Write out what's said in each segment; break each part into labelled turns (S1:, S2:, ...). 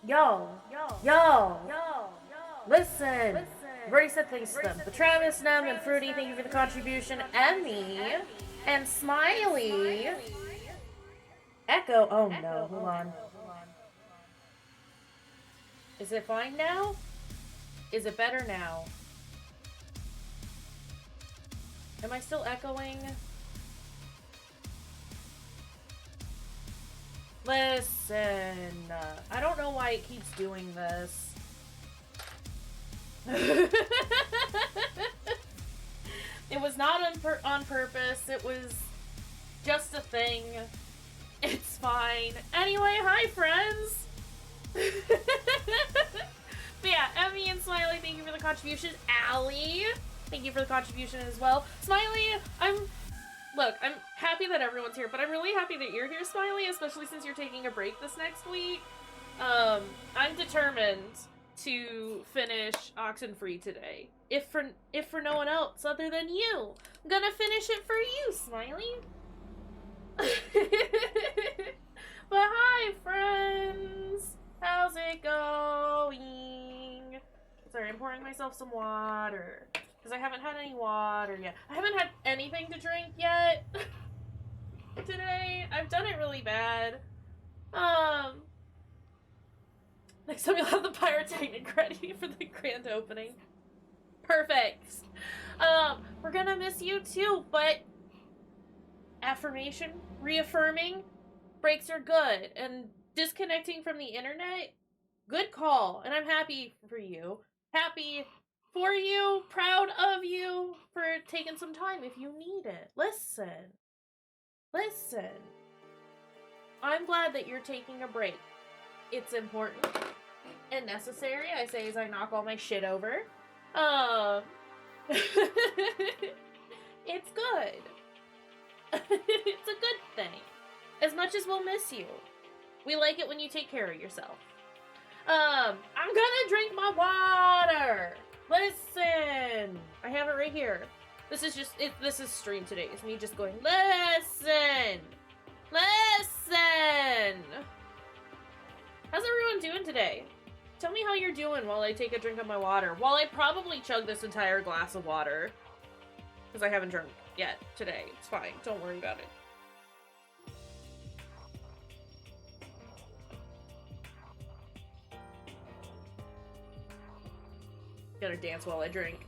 S1: Y'all, listen. I've already said things to them. But Travis, Nem, and Fruity, thank you for the contribution. Emmy, and Smiley. Echo, oh no, hold on. Is it fine now? Is it better now? Am I still echoing? Listen, I don't know why it keeps doing this. It was not on purpose, it was just a thing. It's fine. Anyway, hi friends! But yeah, Emmy and Smiley, thank you for the contribution. Allie, thank you for the contribution as well. Smiley, Look, I'm happy that everyone's here, but I'm really happy that you're here, Smiley, especially since you're taking a break this next week. I'm determined to finish Oxenfree today. If for no one else other than you. I'm gonna finish it for you, Smiley. But hi, friends! How's it going? Sorry, I'm pouring myself some water. Because I haven't had any water yet. I haven't had anything to drink yet today. I've done it really bad. Next time you'll have the pyrotechnic ready for the grand opening. Perfect. We're gonna miss you too, but affirmation, reaffirming, breaks are good, and disconnecting from the internet, good call, and I'm happy for you. Happy for you, proud of you for taking some time if you need it. Listen. I'm glad that you're taking a break. It's important and necessary, I say as I knock all my shit over. It's good. It's a good thing. As much as we'll miss you. We like it when you take care of yourself. I'm gonna drink my water. Listen. I have it right here. This is just, this is stream today. It's me just going, listen. How's everyone doing today? Tell me how you're doing while I take a drink of my water. While I probably chug this entire glass of water. Because I haven't drunk yet today. It's fine. Don't worry about it. Gonna dance while I drink.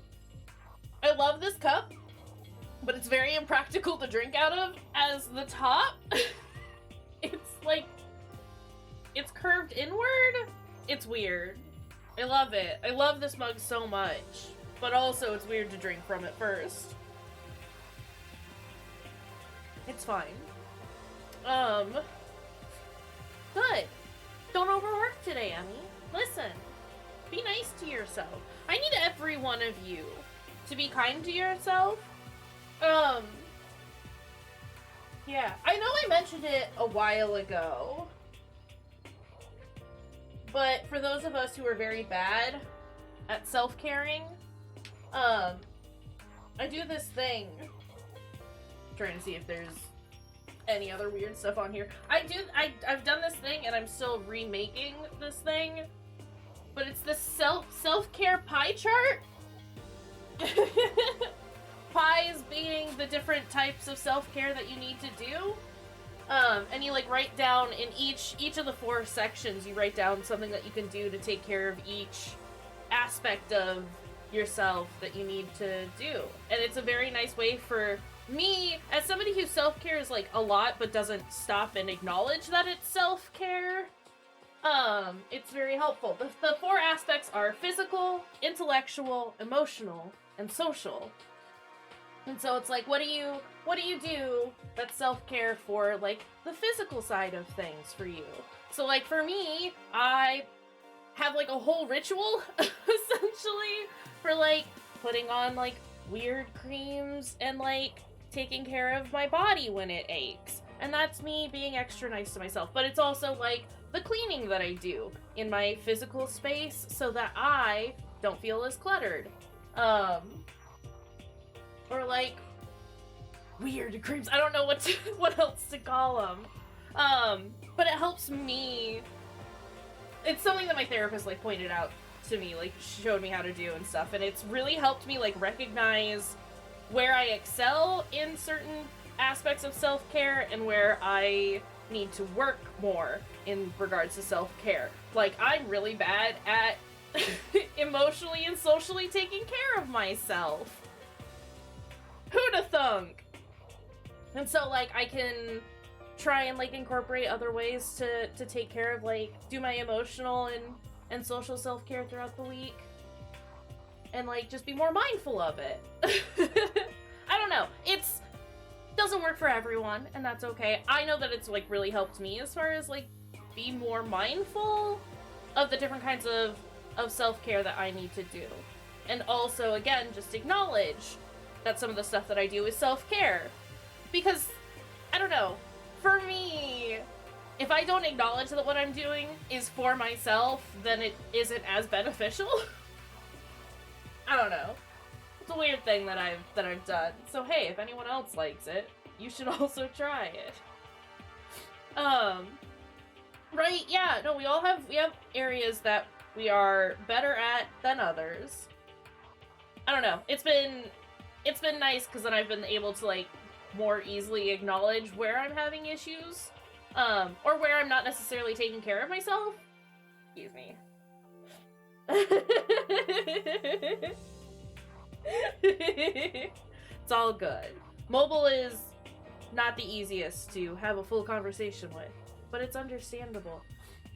S1: I love this cup, but it's very impractical to drink out of as the top. It's like, it's curved inward. It's weird. I love it. I love this mug so much, but also it's weird to drink from it first. It's fine. Good. Don't overwork today, Emmy. Listen. Be nice to yourself. I need every one of you to be kind to yourself. Yeah. I know I mentioned it a while ago. But for those of us who are very bad at self-caring, I do this thing. I'm trying to see if there's any other weird stuff on here. I've done this thing and I'm still remaking this thing. But it's the self-care pie chart. Pies being the different types of self-care that you need to do. And you like write down in each of the 4 sections, you write down something that you can do to take care of each aspect of yourself that you need to do. And it's a very nice way for me, as somebody who self-care is like a lot but doesn't stop and acknowledge that it's self-care. It's very helpful. The 4 aspects are physical, intellectual, emotional, and social. And so it's like, what do you do that's self-care for, like, the physical side of things for you? So, like, for me, I have, like, a whole ritual, essentially, for, like, putting on, like, weird creams and, like, taking care of my body when it aches. And that's me being extra nice to myself. But it's also, like, the cleaning that I do in my physical space so that I don't feel as cluttered. Or like weird creams. I don't know what else to call them. But it helps me it's something that my therapist, like, pointed out to me, like, showed me how to do and stuff, and it's really helped me, like, recognize where I excel in certain aspects of self-care and where I need to work more in regards to self-care. Like, I'm really bad at emotionally and socially taking care of myself. Who'da thunk? And so, like, I can try and, like, incorporate other ways to take care of, like, do my emotional and social self-care throughout the week. And, like, just be more mindful of it. I don't know. It's doesn't work for everyone, and that's okay. I know that it's, like, really helped me as far as, like, be more mindful of the different kinds of self-care that I need to do. And also, again, just acknowledge that some of the stuff that I do is self-care. Because, I don't know, for me, if I don't acknowledge that what I'm doing is for myself, then it isn't as beneficial. I don't know. It's a weird thing that I've done. So hey, if anyone else likes it, you should also try it. Right, yeah, no, we have areas that we are better at than others. I don't know. It's been nice because then I've been able to, like, more easily acknowledge where I'm having issues, or where I'm not necessarily taking care of myself. Excuse me. It's all good. Mobile is not the easiest to have a full conversation with, but it's understandable.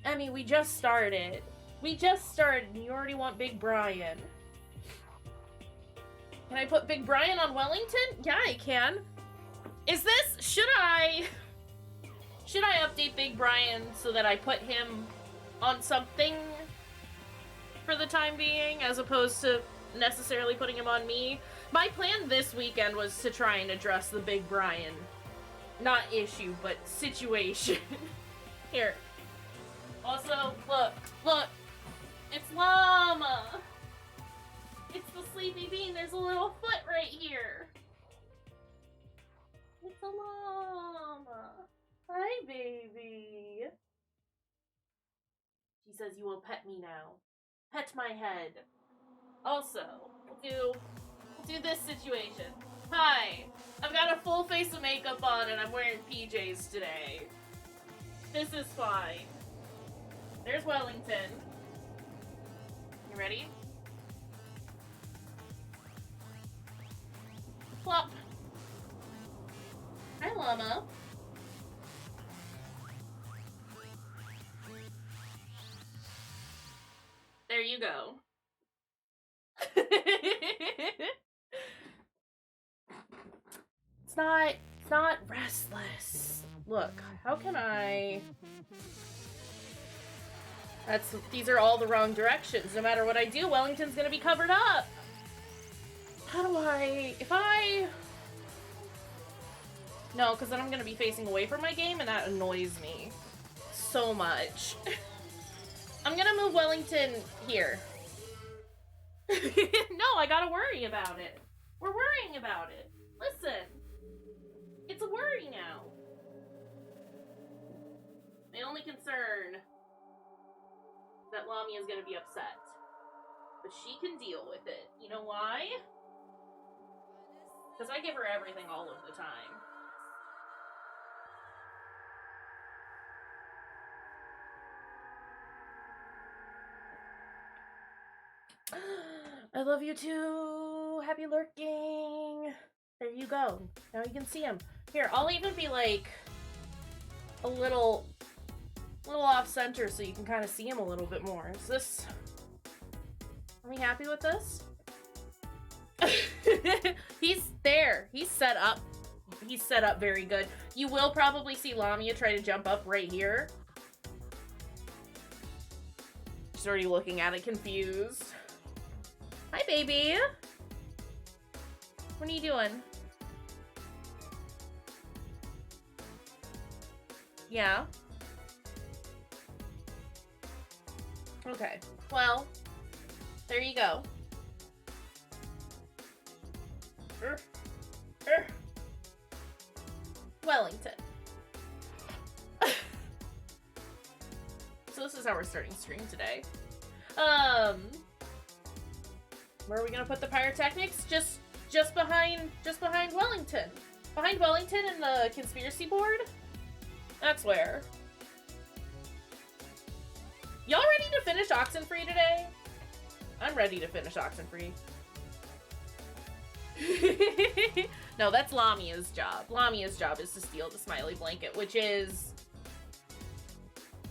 S1: I mean, we just started. And you already want Big Brian. Can I put Big Brian on Wellington? Yeah, I can. Should I update Big Brian so that I put him on something for the time being, as opposed to necessarily putting him on me? My plan this weekend was to try and address the Big Brian, not issue, but situation. Here. Also, look. It's Llama. It's the sleepy bean. There's a little foot right here. It's a llama. Hi, baby. She says you will pet me now. Pet my head. Also, we'll do this situation. Hi. I've got a full face of makeup on and I'm wearing PJs today. This is fine. There's Wellington. You ready? Plop. Hi, Llama. There you go. It's not restless. Look, how can I... These are all the wrong directions. No matter what I do, Wellington's gonna be covered up. How do No, because then I'm gonna be facing away from my game, and that annoys me so much. I'm gonna move Wellington here. No, I gotta worry about it. We're worrying about it. Listen. It's a worry now. My only concern is that Lamia's gonna be upset. But she can deal with it. You know why? Because I give her everything all of the time. I love you too. Happy lurking. There you go. Now you can see him. Here, I'll even be like a little off center so you can kind of see him a little bit more. Are we happy with this? He's there. He's set up. He's set up very good. You will probably see Lamia try to jump up right here. She's already looking at it confused. Hi, baby. What are you doing? Yeah? Okay. Well, there you go. Wellington. So this is is how we're starting stream today. Where are we gonna put the pyrotechnics? Just behind Wellington. Behind Wellington and the conspiracy board? That's where. Y'all ready to finish OXENFREE today? I'm ready to finish OXENFREE. No, that's Lamia's job. Lamia's job is to steal the smiley blanket, which is...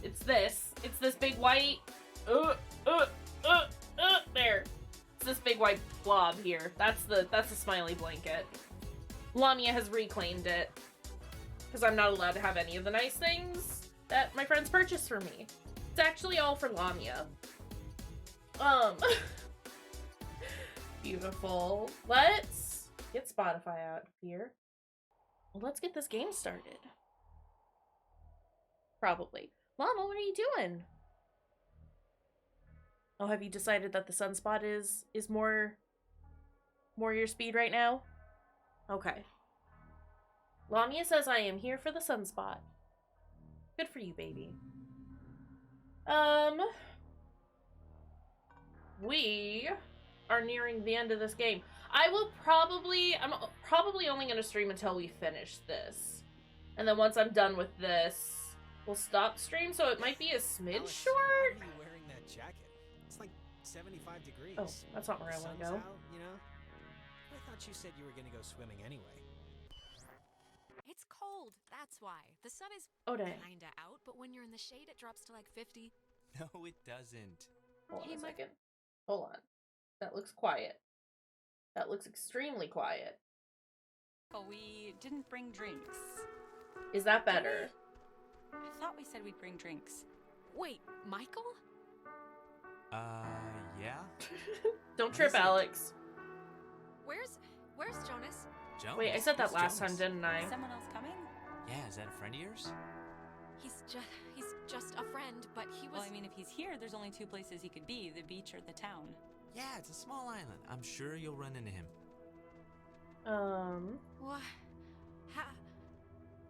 S1: It's this. It's this big white... there. It's this big white blob here. That's the smiley blanket. Lamia has reclaimed it. Because I'm not allowed to have any of the nice things that my friends purchased for me. It's actually all for Lamia. Beautiful. Let's get Spotify out here. Well, let's get this game started. Probably. Llama, what are you doing? Oh, have you decided that the sunspot is more your speed right now? Okay. Lamia says I am here for the sunspot. Good for you, baby. We are nearing the end of this game. I'm probably only gonna stream until we finish this. And then once I'm done with this, we'll stop stream, so it might be a smidge
S2: Alex,
S1: short.
S2: why are you wearing that jacket? It's like 75 degrees.
S1: Oh, that's not where I want to go.
S2: Sun's out, you know? I thought you said you were gonna go swimming anyway.
S3: It's cold, that's why. The sun is
S1: Oh, dang.
S3: kinda out, but when you're in the shade, it drops to like 50.
S4: No, it doesn't.
S1: Hold on
S3: Hey,
S1: a
S3: my-
S1: second. Hold on. That looks quiet. That looks extremely quiet.
S5: Oh, we didn't bring drinks.
S1: Is that better?
S5: I thought we said we'd bring drinks.
S3: Wait, Michael?
S4: Yeah?
S1: Don't
S4: What
S1: trip,
S4: is it?
S1: Alex.
S3: Where's Jonas?
S4: Jonas?
S1: Wait, I said that
S4: Who's
S1: last
S4: Jonas?
S1: time, didn't I?
S5: Is someone else coming?
S4: Yeah, is that a friend of yours?
S3: He's just a friend, but he was
S5: Well, I mean, if he's here, there's only two places he could be, the beach or the town.
S4: Yeah, it's a small island. I'm sure you'll run into him.
S3: What?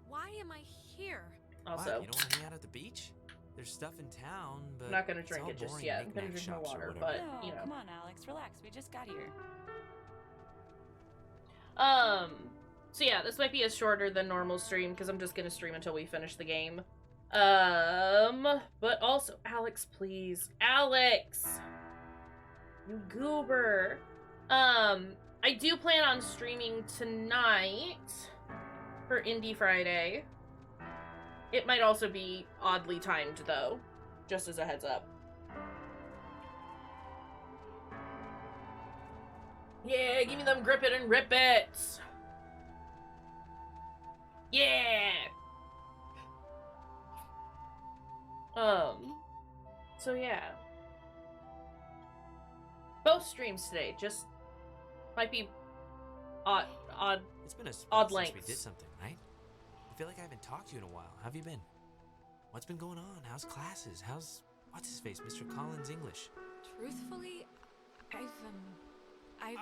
S3: Why am I here?
S1: Also,
S4: Why, you don't want to hang out at the beach? There's stuff in town, but
S1: I'm not gonna
S4: it's
S1: drink
S4: all
S1: it just
S4: boring
S1: yet. I'm gonna
S4: knick-knack
S1: drink my
S4: shops or
S1: water,
S4: whatever.
S1: but
S5: No,
S1: you know.
S5: come on, Alex, relax. We just got here.
S1: So yeah, this might be a shorter than normal stream because I'm just gonna stream until we finish the game. But also, Alex, please. Alex! You goober. I do plan on streaming tonight for Indie Friday. It might also be oddly timed, though. Just as a heads up. Yeah, give me them grip it and rip it! Yeah! So yeah. Both streams today, just might be odd.
S4: It's been a
S1: Odd
S4: spell since we
S1: lengths.
S4: did something, right? I feel like I haven't talked to you in a while. How have you been? What's been going on? How's classes? How's what's his face, Mr. Collins English?
S3: Truthfully, I've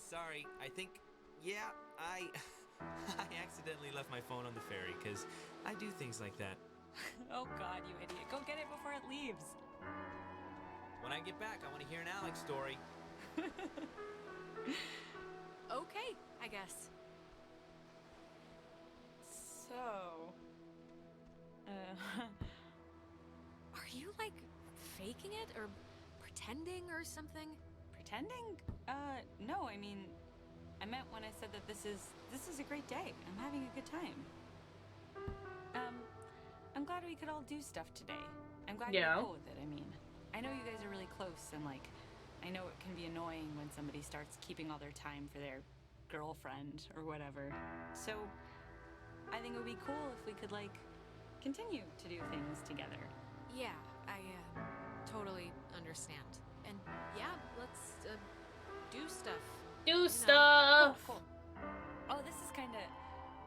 S4: Sorry. I think I accidentally left my phone on the ferry because I do things like that.
S5: Oh God, you idiot. Go get it before it leaves.
S4: When I get back, I want to hear an Alex story.
S3: okay, I guess.
S5: So...
S3: Are you like faking it or pretending or something?
S5: Pretending? No, I mean, I meant when I said that this is a great day. I'm having a good time. I'm glad we could all do stuff today. I'm glad
S1: Yeah.
S5: you're cool with it, I mean. I know you guys are really close, and like, I know it can be annoying when somebody starts keeping all their time for their girlfriend or whatever. So, I think it would be cool if we could like, continue to do things together.
S3: Yeah, I totally understand. And yeah, let's do stuff.
S1: Do stuff!
S5: Cool. Oh, this is kind of...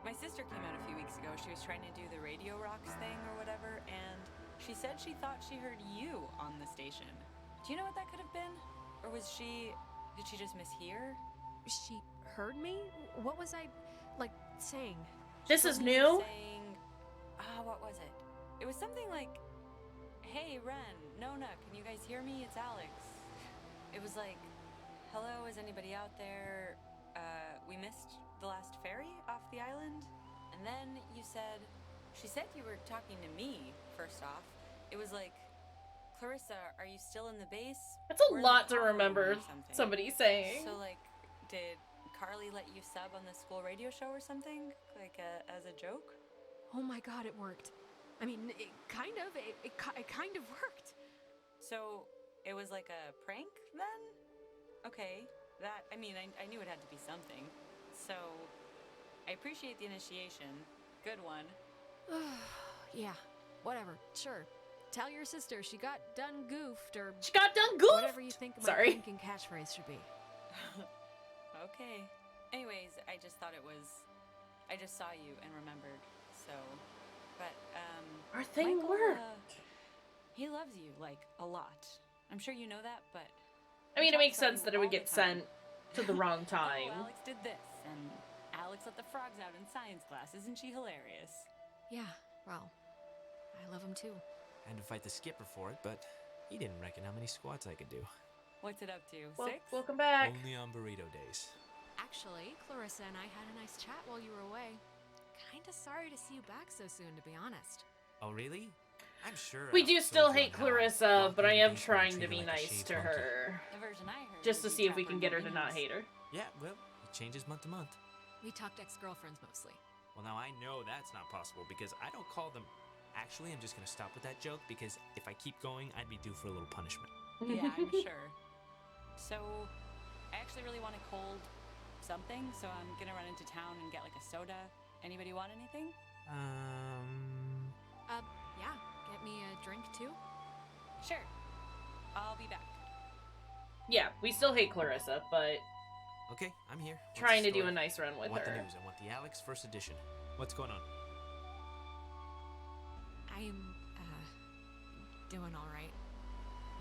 S5: My sister came out a few weeks ago. She was trying to do the Radio Rocks thing or whatever, and she said she thought she heard you on the station. Do you know what that could have been? Or was she... Did she just mishear?
S3: She heard me? What was I like saying?
S1: This is new?
S5: Saying... what was it? It was something like... hey, Ren, Nona, can you guys hear me? It's Alex. It was like, hello, is anybody out there? We missed the last ferry off the island? And then you said, she said you were talking to me, first off. It was like, Clarissa, are you still in the base?
S1: That's a
S5: We're in the
S1: lot to
S5: comm room
S1: remember
S5: or something."
S1: somebody saying.
S5: So, like, did Carly let you sub on the school radio show or something? Like, as a joke?
S3: Oh my god, it worked. I mean, it kind of worked.
S5: So, it was like a prank then? Okay, that, I mean, I knew it had to be something. So, I appreciate the initiation. Good one.
S3: Yeah, whatever, sure. Tell your sister she got done goofed, or
S1: She got done goofed!
S3: whatever you think my
S1: Sorry.
S3: pranking catchphrase should be.
S5: Okay. Anyways, I just thought it was, I just saw you and remembered, so, but,
S1: Our thing
S5: Michael,
S1: worked.
S5: He loves you, like, a lot. I'm sure you know that, but...
S1: I
S5: he
S1: mean, it
S5: talks
S1: makes
S5: about
S1: sense
S5: you
S1: that it would
S5: all the
S1: get
S5: time.
S1: sent to the wrong time.
S5: Oh, Alex did this, and Alex let the frogs out in science class. Isn't she hilarious?
S3: Yeah, well, I love him too.
S4: I had to fight the skipper for it, but he didn't reckon how many squats I could do.
S5: What's it up to?
S1: Well,
S5: 6?
S1: welcome back.
S4: Only on burrito days.
S3: Actually, Clarissa and I had a nice chat while you were away. Kinda sorry to see you back so soon, to be honest.
S4: Oh, really? I'm sure.
S1: We
S4: Alex
S1: do
S4: told
S1: still
S4: you
S1: hate
S4: how
S1: Clarissa,
S4: locked
S1: but
S4: me
S1: I
S4: in the
S1: am
S4: basement
S1: trying
S4: and
S1: to
S4: treated
S1: be
S4: like a
S1: nice
S4: shaved
S1: to
S4: monkey.
S1: her.
S5: The version I heard
S1: Just to
S5: was
S1: see
S5: you
S1: if we
S5: trap
S1: can
S5: in
S1: get her
S5: the
S1: to not
S5: news.
S1: hate her.
S4: Yeah, well, it changes month to month.
S3: We talked ex-girlfriends mostly.
S4: Well, now I know that's not possible because I don't call them. Actually, I'm just gonna stop with that joke because if I keep going, I'd be due for a little punishment.
S5: Yeah, I'm sure. So, I actually really want a cold something, so I'm gonna run into town and get like a soda. Anybody want anything?
S3: Yeah, get me a drink too?
S5: Sure. I'll be back.
S1: Yeah, we still hate Clarissa, but
S4: Okay, I'm here. What's
S1: trying
S4: the
S1: to do a
S4: story?
S1: nice run
S4: I
S1: with
S4: want the
S1: her.
S4: news. I want the Alex first edition. What's going on?
S3: I'm, doing alright.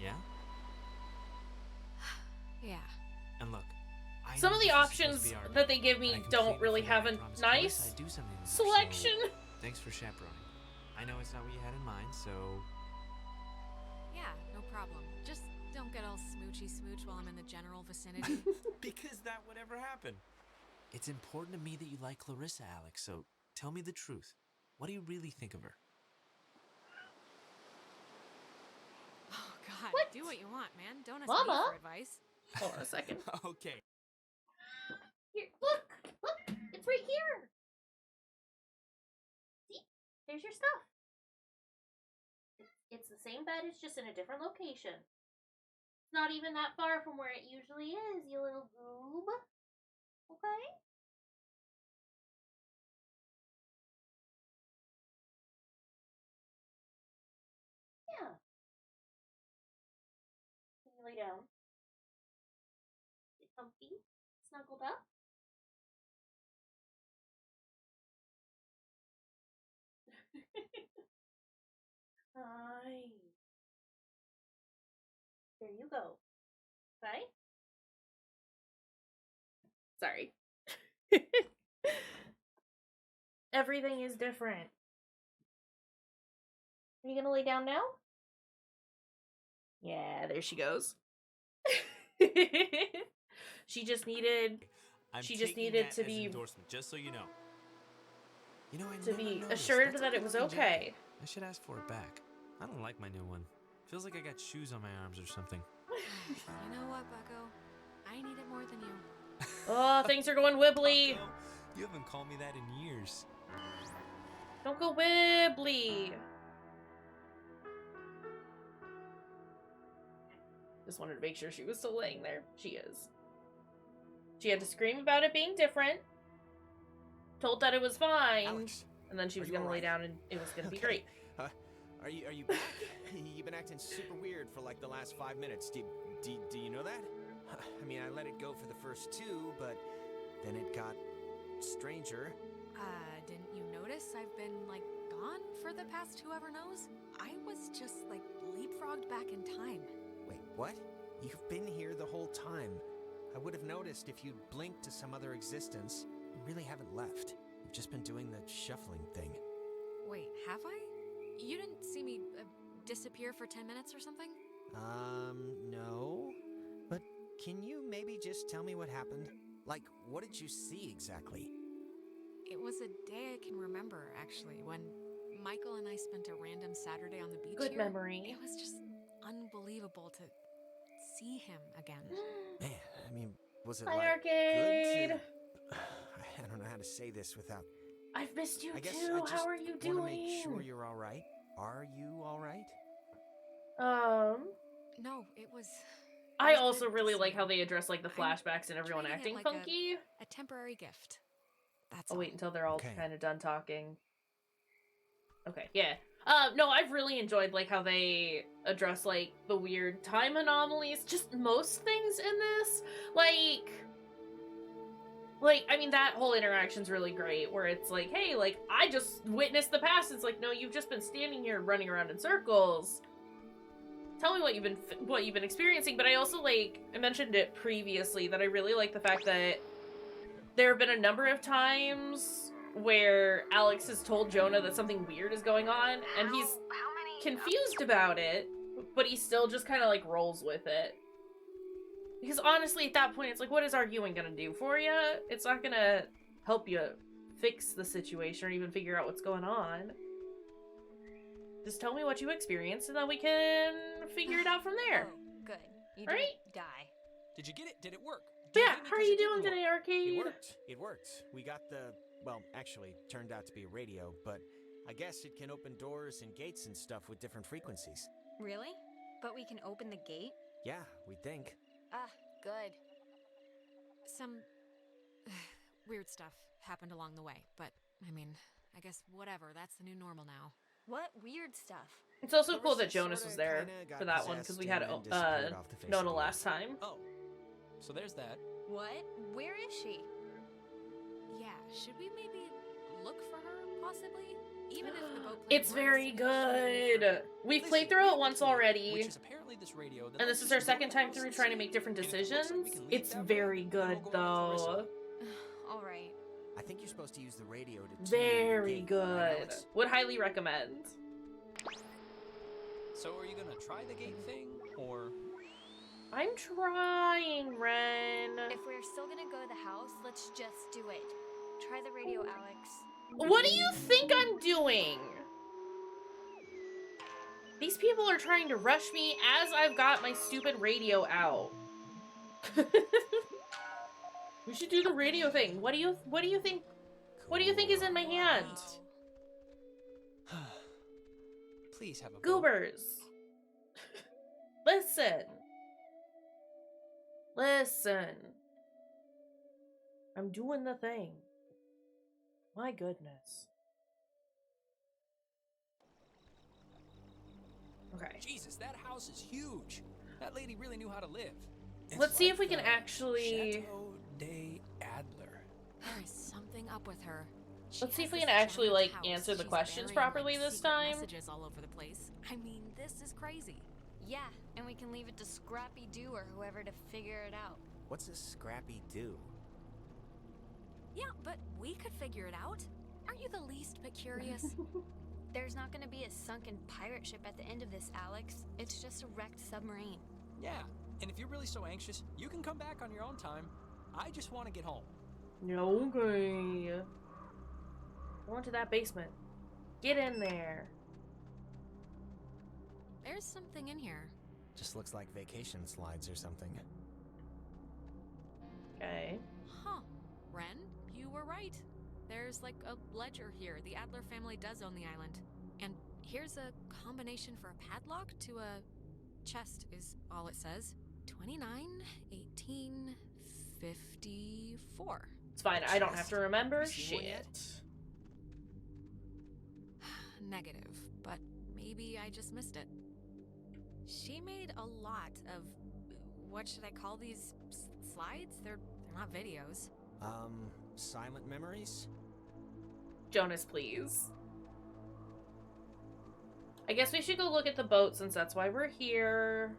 S4: Yeah?
S3: Yeah.
S4: And look, I
S1: Some
S4: know
S1: of the
S4: this was supposed to
S1: options
S4: be our
S1: that
S4: day,
S1: they give
S4: and I
S1: me don't
S4: completely
S1: really
S4: forgot
S1: have
S4: I
S1: a
S4: promised Clarissa
S1: nice
S4: I'd do something with her,
S1: selection.
S4: so thanks for chaperoning. I know it's not what you had in mind, so
S3: Yeah, no problem. Just don't get all smoochy smooch while I'm in the general vicinity.
S4: because that would ever happen. It's important to me that you like Clarissa, Alex, so tell me the truth. What do you really think of her?
S3: Oh god,
S1: What?
S3: do what you want, man. Don't ask
S1: Mama?
S3: me for advice.
S1: Hold on a second.
S4: Okay.
S1: Here, look! Look! It's right here! See? There's your stuff. It's the same bed, it's just in a different location. It's not even that far from where it usually is, you little goob. Okay? Yeah. Can you lay down? Get comfy? Snuggled up? Hi. There you go. Okay? Sorry. Everything is different. Are you gonna lay down now? Yeah, there she goes. She just needed
S4: I'm
S1: She just
S4: taking
S1: needed
S4: that
S1: to
S4: as
S1: be-
S4: endorsement, just so you know. You know, I
S1: to
S4: never
S1: be
S4: noticed.
S1: assured
S4: That's a
S1: that it was
S4: good-looking
S1: okay.
S4: jacket. I should ask for it back. I don't like my new one. Feels like I got shoes on my arms or something.
S3: You know what, Bucko? I need it more than you.
S1: Oh, things are going wibbly.
S4: Bucko, you haven't called me that in years.
S1: Don't go wibbly. Just wanted to make sure she was still laying there. She is. She had to scream about it being different. Told that it was fine.
S2: Alex,
S1: And then she was
S2: are you
S1: gonna lay
S2: alright?
S1: down and it was gonna be
S2: Okay.
S1: great.
S2: Are you back? You've been acting super weird for like the last 5 minutes. Do you know that? I mean, I let it go for the first 2, but then it got stranger.
S3: Didn't you notice I've been, like, gone for the past whoever knows? I was just, like, leapfrogged back in time.
S2: Wait, what? You've been here the whole time. I would have noticed if you'd blinked to some other existence. You really haven't left. You've just been doing the shuffling thing.
S3: Wait, have I? You didn't see me disappear for 10 minutes or something?
S2: No. But can you maybe just tell me what happened? Like, what did you see exactly?
S3: It was a day I can remember, actually, when Michael and I spent a random Saturday on the beach
S1: Good
S3: here.
S1: memory.
S3: It was just unbelievable to see him again.
S2: Man, I mean, was it
S1: Hi,
S2: like
S1: Arcade.
S2: good to... I don't know how to say this without...
S1: I've missed you
S2: I guess
S1: too.
S2: I just
S1: How are you
S2: want
S1: doing?
S2: to make sure you're all right. Are you all right?
S3: No, it was...
S1: I
S3: was
S1: also
S3: good to
S1: really
S3: see
S1: like how
S3: him.
S1: they address like the
S3: I'm
S1: flashbacks and everyone
S3: treating it
S1: acting
S3: like
S1: funky.
S3: a temporary gift. That's
S1: I'll
S3: all.
S1: wait until they're all
S2: Okay.
S1: kind of done talking. Okay, yeah. No, I've really enjoyed like how they address like the weird time anomalies. Just most things in this, like I mean that whole interaction's really great. Where it's like, hey, like I just witnessed the past. It's like, no, you've just been standing here running around in circles. Tell me what you've been experiencing. But I also like I mentioned it previously that I really like the fact that there have been a number of times where Alex has told Jonah that something weird is going on, and he's confused about it, but he still just kind of like rolls with it. Because honestly, at that point, it's like, what is arguing gonna do for you? It's not gonna help you fix the situation or even figure out what's going on. Just tell me what you experienced, and then we can figure it out from there.
S5: Oh, good. You
S1: Right?
S5: didn't die.
S2: Did you get it? Did it work?
S1: But
S2: Do
S1: yeah,
S2: hate me
S1: how are
S2: 'cause
S1: you
S2: it didn't
S1: doing today,
S2: work?
S1: Arcade?
S2: It worked. It worked. We got the... Well, actually, turned out to be a radio, but I guess it can open doors and gates and stuff with different frequencies.
S5: Really? But we can open the gate?
S2: Yeah, we think.
S5: Ah, good.
S3: Some weird stuff happened along the way, but I mean, I guess whatever. That's the new normal now.
S5: What weird stuff?
S1: It's also
S2: Whoever
S1: cool that
S2: sorta,
S1: Jonas was there
S2: kinda got
S1: for that one, because
S2: possessed
S1: we had
S2: and then disappeared off the face of
S1: Nona
S2: the
S1: last
S2: earth.
S1: time.
S6: Oh, so there's that.
S5: What? Where is she?
S3: Yeah, should we maybe look for her, possibly? Even if the boat plane
S1: It's
S3: works,
S1: very
S3: should we look for
S1: good.
S3: her?
S1: We've
S6: Listen,
S1: played through
S6: we
S1: it
S6: have a
S1: once
S6: key,
S1: already,
S6: which is apparently this radio that
S1: and this
S6: lets
S1: is
S6: us
S1: our
S6: go
S1: second
S6: to
S1: time
S6: the
S1: through
S6: house
S1: trying to
S6: and
S1: make
S6: see.
S1: different
S6: And if it looks like
S1: decisions.
S6: we can leave
S1: It's
S6: that way,
S1: very
S6: then
S1: good,
S6: we'll go on with the rest of
S1: though.
S6: it.
S5: All right.
S2: I think you're supposed to use the radio to tune
S1: Very
S2: the gate, right,
S1: good.
S2: Alex?
S1: Would highly recommend.
S6: So are you gonna try the gate thing, or
S1: I'm trying, Ren.
S5: If we're still gonna go to the house, let's just do it. Try the radio, Alex.
S1: What do you think I'm doing? These people are trying to rush me as I've got my stupid radio out. We should do the radio thing. What do you think? What do you think is in my hand?
S6: please have a vote.
S1: Goobers. Listen. Listen. I'm doing the thing. My goodness. Okay.
S6: Jesus, that house is huge. That lady really knew how to live.
S1: Let's see if we can actually...
S6: Chateau de Adler.
S3: There is something up with her.
S1: Let's see if we
S3: has
S1: can
S3: this
S1: actually,
S3: giant
S1: like,
S3: house.
S1: answer the
S3: She's
S1: questions
S3: burying,
S1: properly
S3: like,
S1: this
S3: secret
S1: time.
S3: Messages all over the place. I mean, this is crazy.
S5: Yeah, and we can leave it to Scrappy Doo or whoever to figure it out.
S2: What's a Scrappy do?
S3: Yeah, but we could figure it out. Aren't you the least bit curious?
S5: There's not gonna be a sunken pirate ship at the end of this, Alex. It's just a wrecked submarine.
S6: Yeah, and if you're really so anxious, you can come back on your own time. I just want to get home.
S1: Okay. Go into that basement. Get in there.
S3: There's something in here.
S2: Just looks like vacation slides or something.
S1: Okay.
S3: Huh. Ren, you were right. There's like a ledger here. The Adler family does own the island. And here's a combination for a padlock to a chest is all it says. 29, 18, 54.
S1: It's fine. I don't have to remember
S2: You seen one yet?
S1: shit.
S3: Negative, but maybe I just missed it. She made a lot of, what should I call these slides? They're not videos.
S2: Silent memories?
S1: Jonas, please. I guess we should go look at the boat since that's why we're here.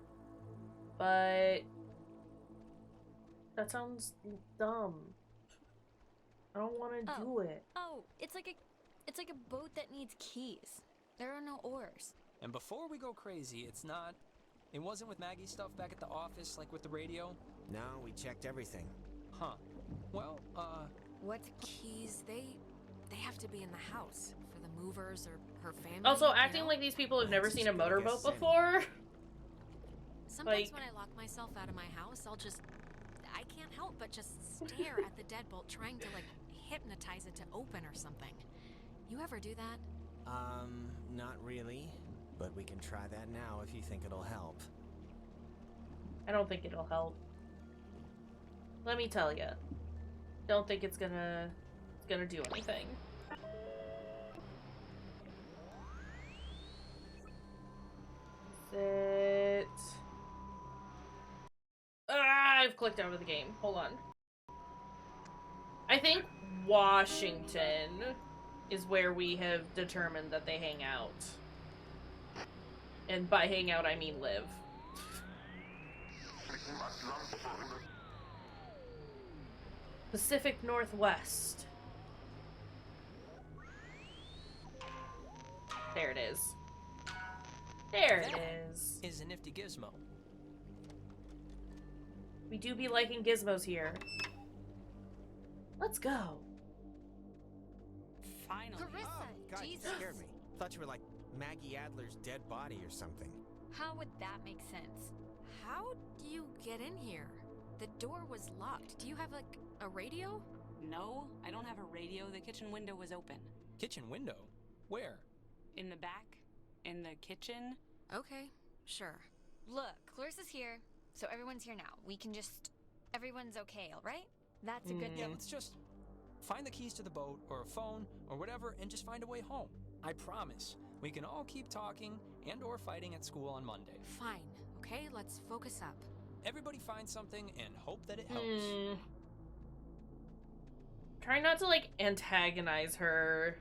S1: But that sounds dumb. I don't want to do it.
S5: Oh, it's like a boat that needs keys. There are no oars.
S6: And before we go crazy, it wasn't with Maggie's stuff back at the office, like with the radio?
S2: No, we checked everything.
S6: Huh. Well,
S3: What keys? They have to be in the house for the movers or her family.
S1: Also,
S3: you
S1: acting
S3: know?
S1: like these people have never
S2: That's
S1: seen a
S2: as good a
S1: motorboat
S2: guess as any.
S1: before.
S3: Sometimes
S1: like-
S3: when I lock myself out of my house, I can't help but just stare at the deadbolt, trying to like hypnotize it to open or something. You ever do that?
S2: Not really. But we can try that now if you think it'll help.
S1: I don't think it'll help. Let me tell you. Don't think it's gonna do anything. Is it... I've clicked out of the game. Hold on. I think Washington is where we have determined that they hang out. And by hang out, I mean live. Pacific Northwest. There it is. There it is.
S6: is a nifty gizmo.
S1: We do be liking gizmos here. Let's go.
S5: Finally.
S2: Oh, God, you
S3: Jesus.
S2: scared me. Thought you were like Maggie Adler's dead body or something.
S5: How would that make sense?
S3: How do you get in here? The door was locked. Do you have like a radio?
S5: No, I don't have a radio. The kitchen window was open.
S6: Kitchen window? Where?
S5: In the back? In the kitchen?
S3: Okay, sure.
S7: Look, Clarissa's here, so everyone's here now. We can just... Everyone's okay, alright? That's a good
S6: Yeah,
S7: thing.
S6: let's just find the keys to the boat or a phone or whatever and just find a way home. I promise. We can all keep talking and or fighting at school on Monday.
S3: Fine. Okay, let's focus up.
S6: Everybody find something and hope that it helps.
S1: Try not to, like, antagonize her.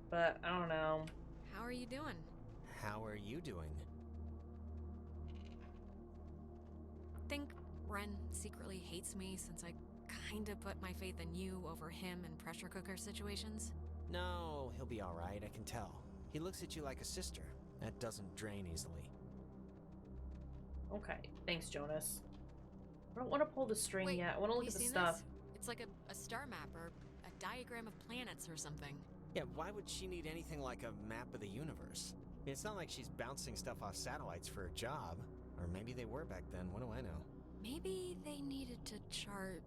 S1: But, I don't know.
S3: How are you doing?
S2: How are you doing?
S3: Think Ren secretly hates me since I kinda put my faith in you over him in pressure cooker situations?
S2: No, he'll be alright, I can tell. He looks at you like a sister. That doesn't drain easily.
S1: Okay, thanks, Jonas. I don't want to pull the string
S3: Wait,
S1: yet. I want to look
S3: you
S1: at the
S3: seen
S1: stuff.
S3: this? It's like a star map or a diagram of planets or something.
S2: Yeah, why would she need anything like a map of the universe? I mean, it's not like she's bouncing stuff off satellites for a job. Or maybe they were back then, what do I know?
S3: Maybe they needed to chart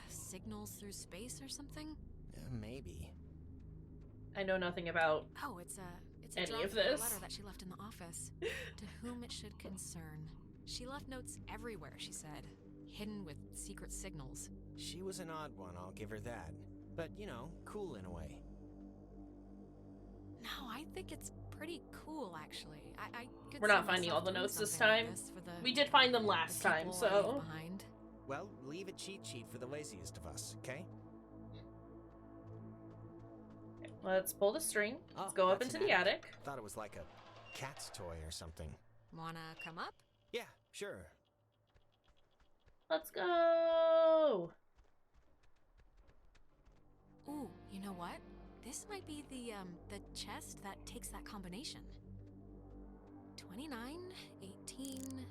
S3: signals through space or something?
S2: Maybe.
S1: I know nothing about...
S3: Oh, it's a
S1: Any
S3: draft
S1: of
S3: for a
S1: this?
S3: letter that she left in the office. To whom it should concern. She left notes everywhere, she said. Hidden with secret signals.
S2: She was an odd one, I'll give her that. But, you know, cool in a way.
S3: No, I think it's pretty cool, actually. I could
S1: We're
S3: see
S1: not finding all
S3: myself
S1: the
S3: doing
S1: notes this
S3: something like
S1: time.
S3: this for the
S1: We did find them last time,
S3: people I leave
S1: so...
S3: behind.
S2: Well, leave a cheat sheet for the laziest of us, okay?
S1: Let's pull the string. Let's
S2: Oh,
S1: go up
S2: that's
S1: into
S2: an
S1: the attic.
S2: Thought it was like a cat's toy or something.
S3: Wanna come up?
S2: Yeah, sure.
S1: Let's go!
S3: Ooh, you know what? This might be the chest that takes that combination. 29, 18,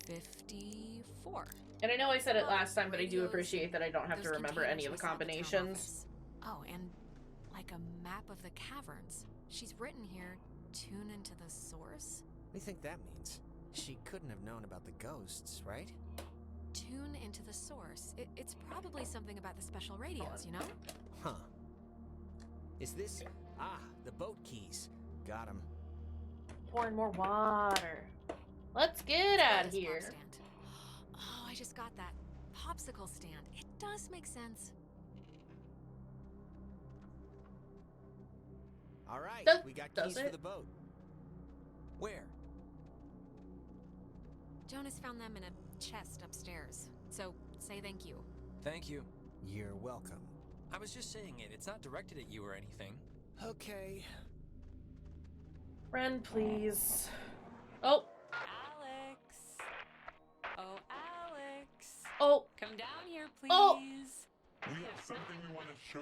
S3: 54.
S1: And I know I said it last time, but I do
S3: Radios,
S1: appreciate that I don't have to
S3: those
S1: remember any of the
S3: containers we saw at the town
S1: combinations.
S3: office. Oh, and like a map of the caverns. She's written here, tune into the source.
S2: What do you think that means? She couldn't have known about the ghosts, right?
S3: Tune into the source. It's probably something about the special radios, you know?
S2: Huh. Is this... Ah, the boat keys. Got 'em.
S1: Pouring more water. Let's get
S3: Got
S1: out of
S3: this pop
S1: here.
S3: stand. Oh, I just got that. Popsicle stand. It does make sense.
S2: Alright,
S1: Does-
S2: we got
S1: does
S2: keys for
S1: it?
S2: the boat.
S6: Where?
S3: Jonas found them in a chest upstairs. So, say thank you.
S6: Thank you.
S2: You're welcome.
S6: I was just saying it. It's not directed at you or anything.
S2: Okay.
S1: Ren, please. Oh,
S5: Alex! Oh, Alex!
S1: oh,
S5: Come down here, please!
S1: Oh.
S8: We have something we want to show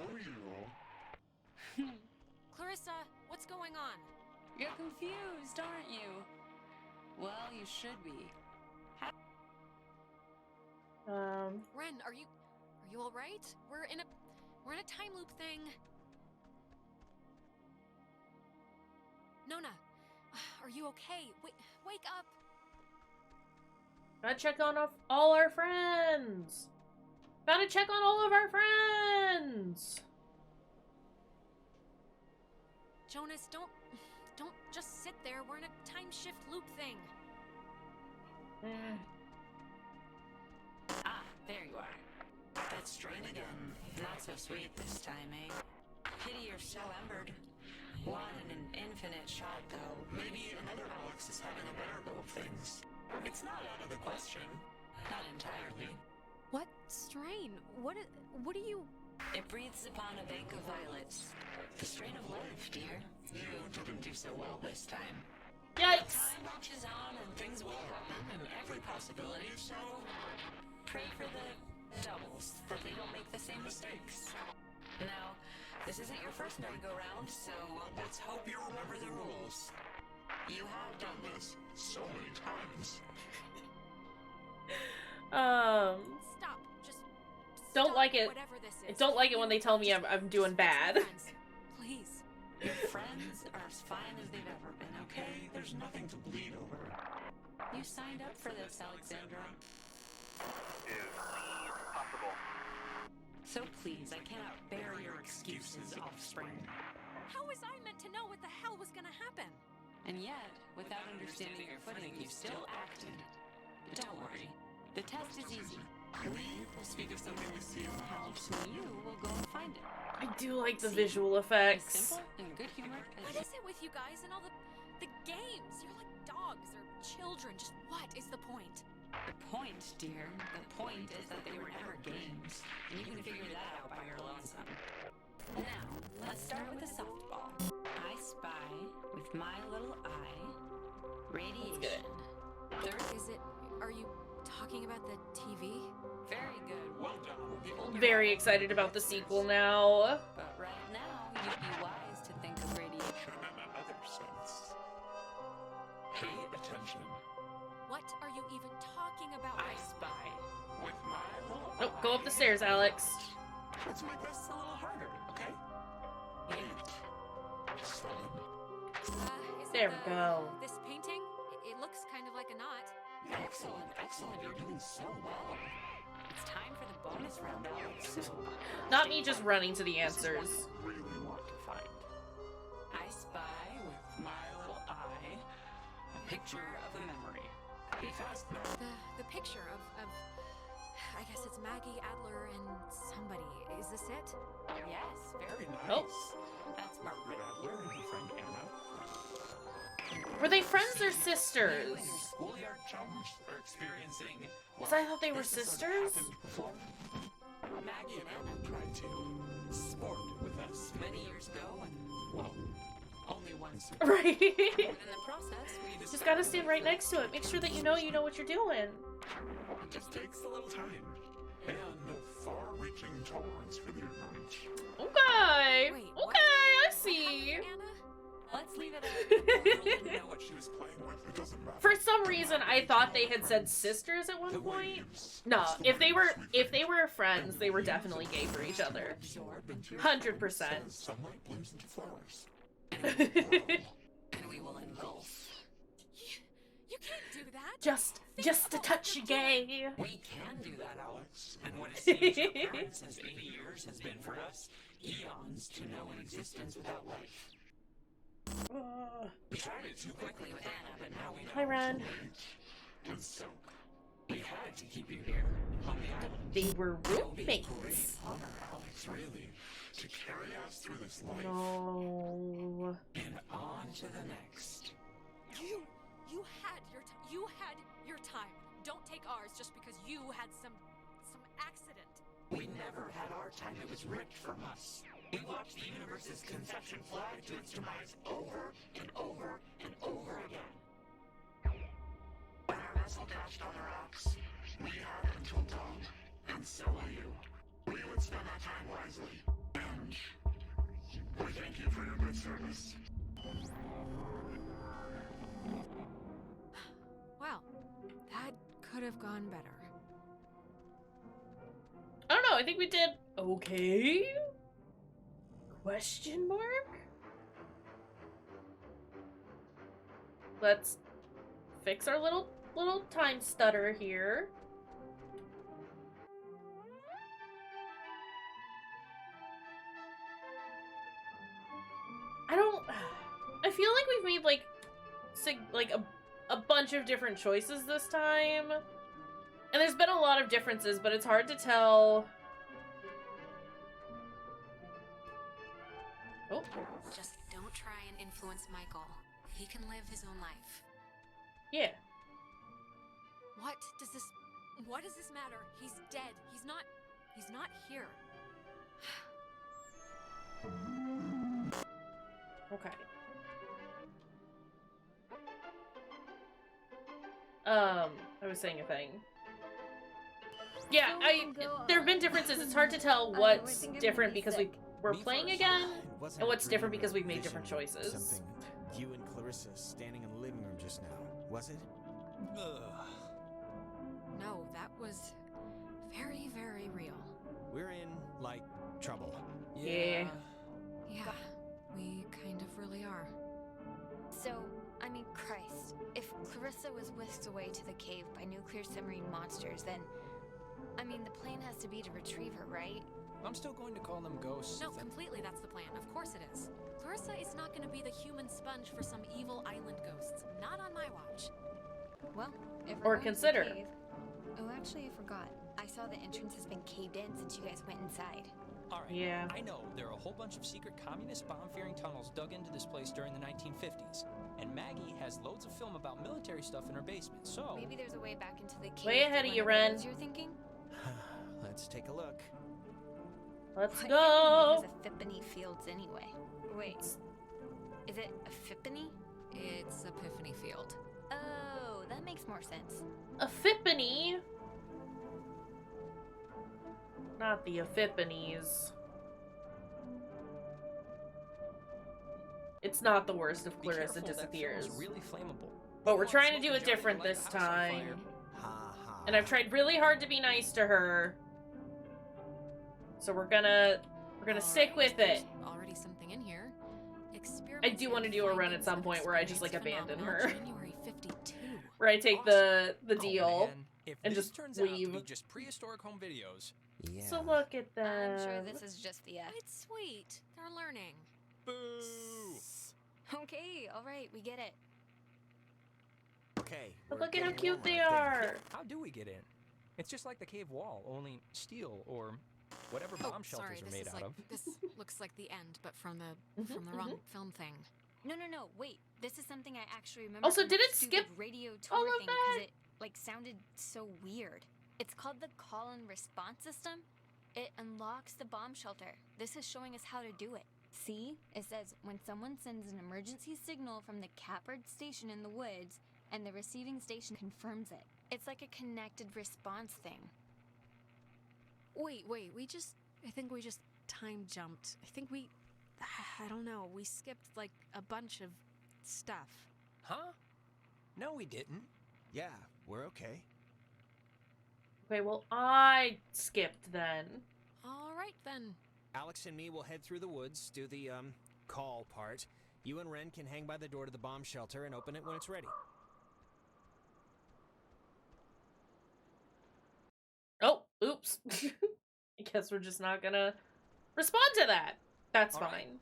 S8: you.
S3: Clarissa, what's going on?
S5: You're confused, aren't you? Well, you should be.
S3: Ren, are you all right? We're in a time loop thing. Nona, are you okay? Wake up.
S1: Gotta check on all our friends. Gotta check on all of our friends.
S3: Jonas, don't just sit there. We're in a time shift loop thing.
S5: Ah, there you are. That strain again. Not so sweet this time, eh? Pity you're so embered. One in an infinite shot, though. Maybe another Alex is having a better go of things. It's not out of the question. Not entirely.
S3: What strain? What do you...
S5: It breathes upon a bank of violets. The strain of life, dear. You didn't do so well this time.
S1: Yikes!
S5: Time marches on and things will happen in every possibility, so pray for the doubles that they don't make the same mistakes. Now, this isn't your first merry-go-round, so let's hope you remember the rules. You have done this so many times.
S3: Stop. Just
S1: Don't
S3: stop
S1: like it.
S3: Whatever this
S1: I
S3: is.
S1: don't like it when they tell me I'm doing bad.
S3: Please.
S5: Your friends are as fine as they've ever been, okay? There's nothing to bleed over. You signed up for this, Alexandra. So please, I cannot bear your excuses, offspring.
S3: How was I meant to know what the hell was gonna happen?
S5: And yet, without understanding your footing, you still acted. But don't worry. The test is easy. We will speak of something we see in the house, and you will go and find it.
S1: I do like the visual
S5: As
S1: effects.
S5: simple and good humor
S3: What
S5: as
S3: is it with you guys and all the games? You're like dogs or children. Just what is the point?
S5: the point, dear. The point is that they were never games, and you can figure that out by your lonesome. Now, let's start with the softball. I spy with my little eye radiation.
S3: Third, are you talking about the TV?
S5: Very good. Well done.
S1: Very excited about the sequel now.
S5: But right now, you'd be wise to think of radiation
S8: in another sense. Pay attention.
S3: What are you even talking about?
S5: I spy
S8: With my little
S1: Oh, go up the stairs, Alex.
S8: Let's make this a little harder, okay? Son.
S3: Is
S1: There
S3: it
S1: we go.
S3: This painting? It looks kind of like a knot.
S8: Excellent, excellent. You're doing so well.
S5: It's time for the bonus round, Alex.
S1: Not me just running to the answers.
S8: Really want to find.
S5: I spy with my little eye a picture of a memory.
S8: Be fast now.
S3: The picture of I guess it's Maggie, Adler, and somebody. Is this it?
S5: Yes, very nice.
S1: Oh.
S5: That's Margaret
S8: Adler and her friend Anna.
S1: Were they friends or
S8: You
S1: sisters?
S8: and your schoolyard chums are experiencing.
S1: Because I thought they were
S8: this has
S1: sisters.
S8: happened before.
S5: Maggie and Anna
S8: Tried to sport with us.
S5: many years ago, and
S8: Well, only once.
S1: Right.
S5: in the process, we
S1: Just gotta stand right next to it. Make sure that you know what you're doing.
S8: It just takes a little time. And a far-reaching tolerance for the ignorant.
S1: Okay.
S3: Wait, what?
S1: Okay, I see.
S3: Anna?
S5: Let's leave it
S8: I didn't know what she was playing with. It doesn't matter.
S1: For some reason, I thought they had said sisters at one
S8: The
S1: point.
S8: waves.
S1: No,
S8: It's the
S1: if they
S8: waves
S1: were
S8: we
S1: friends, they were definitely gay for each other.
S5: absorb into your
S1: 100%.
S8: As sunlight blooms into flowers.
S5: and we will engulf.
S3: You can't do that.
S1: just a touch gay.
S5: We can do that, Alex. And what it seems your parents since 80 years has been for us, eons to know an existence without life. We tried it too quickly with Anna, but now we know.
S1: Hi, Ren.
S8: And so,
S5: We had to keep you here on the island.
S1: They were
S8: it'll be a great
S1: roommates.
S8: honor, Alex, really, to carry us through this life.
S1: No.
S5: And on to the next.
S3: You had your time. Don't take ours just because you had some accident.
S5: We never had our time. It was ripped from us. We watched the universe's conception fly to its demise over and over and over again. When our vessel dashed on the rocks, we had until dawn.
S8: And so will you. We would spend our time wisely. And we thank you for your good service.
S3: Well, that could have gone better.
S1: I don't know, I think we did okay? Question mark? Let's fix our little time stutter here. I feel like we've made like a bunch of different choices this time. And there's been a lot of differences, but it's hard to tell. Oh.
S3: Just don't try and influence Michael. He can live his own life.
S1: Yeah.
S3: What does this matter? He's dead. He's not here.
S1: Okay. I was saying a thing. Yeah, there have been differences. It's hard to tell what's different because we're playing again, and what's different because we've made different choices.
S2: Something you and Clarissa standing in the living room just now, was it?
S3: No, that was very, very real.
S2: We're in, like, trouble.
S1: Yeah.
S3: Yeah, we kind of really are.
S7: So, I mean, Christ, if Clarissa was whisked away to the cave by nuclear submarine monsters, then, I mean, the plan has to be to retrieve her, right?
S6: I'm still going to call them ghosts.
S3: No, completely that's the plan. Of course it is. Clarissa is not going to be the human sponge for some evil island ghosts. Not on my watch.
S7: Well, if
S1: Or
S7: we're going to the
S1: consider.
S7: cave- Oh, actually, I forgot. I saw the entrance has been caved in since you guys went inside.
S6: All right.
S1: Yeah.
S6: I know there are a whole bunch of secret communist bomb-fearing tunnels dug into this place during the 1950s, and Maggie has loads of film about military stuff in her basement. So
S7: Maybe there's a way back into the cave.
S1: Way ahead
S7: through
S1: of you,
S7: one the
S1: Ren.
S7: roads You're thinking?
S2: Let's take a look.
S1: Let's
S7: What
S1: go.
S7: even is Epiphany Fields anyway? Wait, is it Epiphany?
S3: It's Epiphany Field.
S7: Oh, that makes more sense.
S1: Epiphany. Not the Epiphanies. It's not the worst if
S6: be
S1: Clarissa
S6: careful, that film
S1: disappears.
S6: is really flammable.
S1: But we're
S6: Don't
S1: trying to
S6: want
S1: do
S6: smoke
S1: it
S6: and
S1: different
S6: light the
S1: this
S6: house on fire.
S1: time.
S2: Ha ha.
S1: And I've tried really hard to be nice to her. So we're gonna stick with it.
S3: Already something in here.
S1: I do want to do a run at some point where I just like abandon her.
S3: January 52.
S1: Where I take the
S6: Oh,
S1: deal.
S6: man. If
S1: and
S6: this
S1: just
S6: turns out to be
S1: leave.
S6: just prehistoric home videos.
S2: Yeah.
S1: So look at them.
S7: I'm sure this is just the
S3: It's sweet. They're learning.
S6: Boo!
S7: Okay, alright, we get it.
S2: Okay.
S1: But
S2: we're
S1: look at how
S2: getting
S1: cute
S2: warmer,
S1: they
S2: I think.
S1: are.
S6: How do we get in? It's just like the cave wall, only steel or whatever bomb shelters
S3: sorry,
S6: are
S3: this
S6: made
S3: is
S6: out
S3: like
S6: of.
S3: this looks like the end, but from the wrong film thing.
S7: No, wait. This is something I actually remember.
S1: Also,
S7: from
S1: did
S7: that
S1: it
S7: stupid
S1: skip
S7: radio
S1: all
S7: tour
S1: of
S7: thing
S1: that?
S7: because it like sounded so weird. It's called the call and response system. It unlocks the bomb shelter. This is showing us how to do it. See? It says when someone sends an emergency signal from the Catbird station in the woods and the receiving station confirms it. It's like a connected response thing.
S3: Wait, I think we just time jumped. I don't know, we skipped like a bunch of stuff.
S6: Huh? No, we didn't.
S2: Yeah, we're okay.
S1: Okay, well, I skipped then.
S3: All right then.
S2: Alex and me will head through the woods, do the, call part. You and Ren can hang by the door to the bomb shelter and open it when it's ready.
S1: Oh, oops. I guess we're just not gonna respond to that. That's
S6: All right.
S1: fine.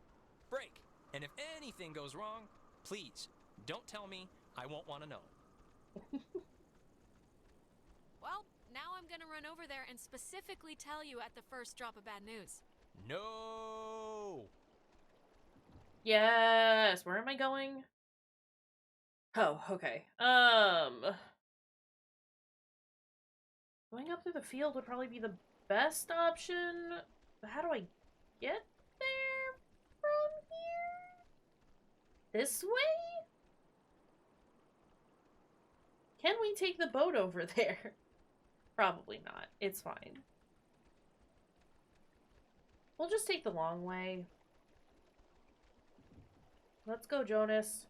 S6: Break. And if anything goes wrong, please don't tell me. I won't want to know.
S3: Well, now I'm gonna run over there and specifically tell you at the first drop of bad news.
S6: No.
S1: Yes, where am I going? Oh, okay. Going up through the field would probably be the best option. But how do I get there from here? This way? Can we take the boat over there? Probably not. It's fine. We'll just take the long way. Let's go, Jonas.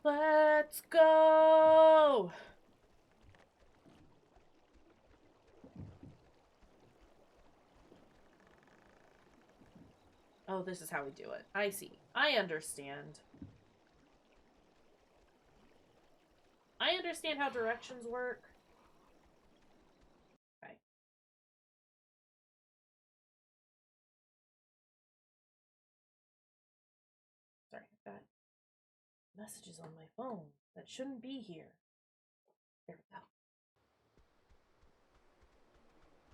S1: Let's go! Oh, this is how we do it. I see. I understand. I understand how directions work. Okay. Sorry, I've got messages on my phone that shouldn't be here. There we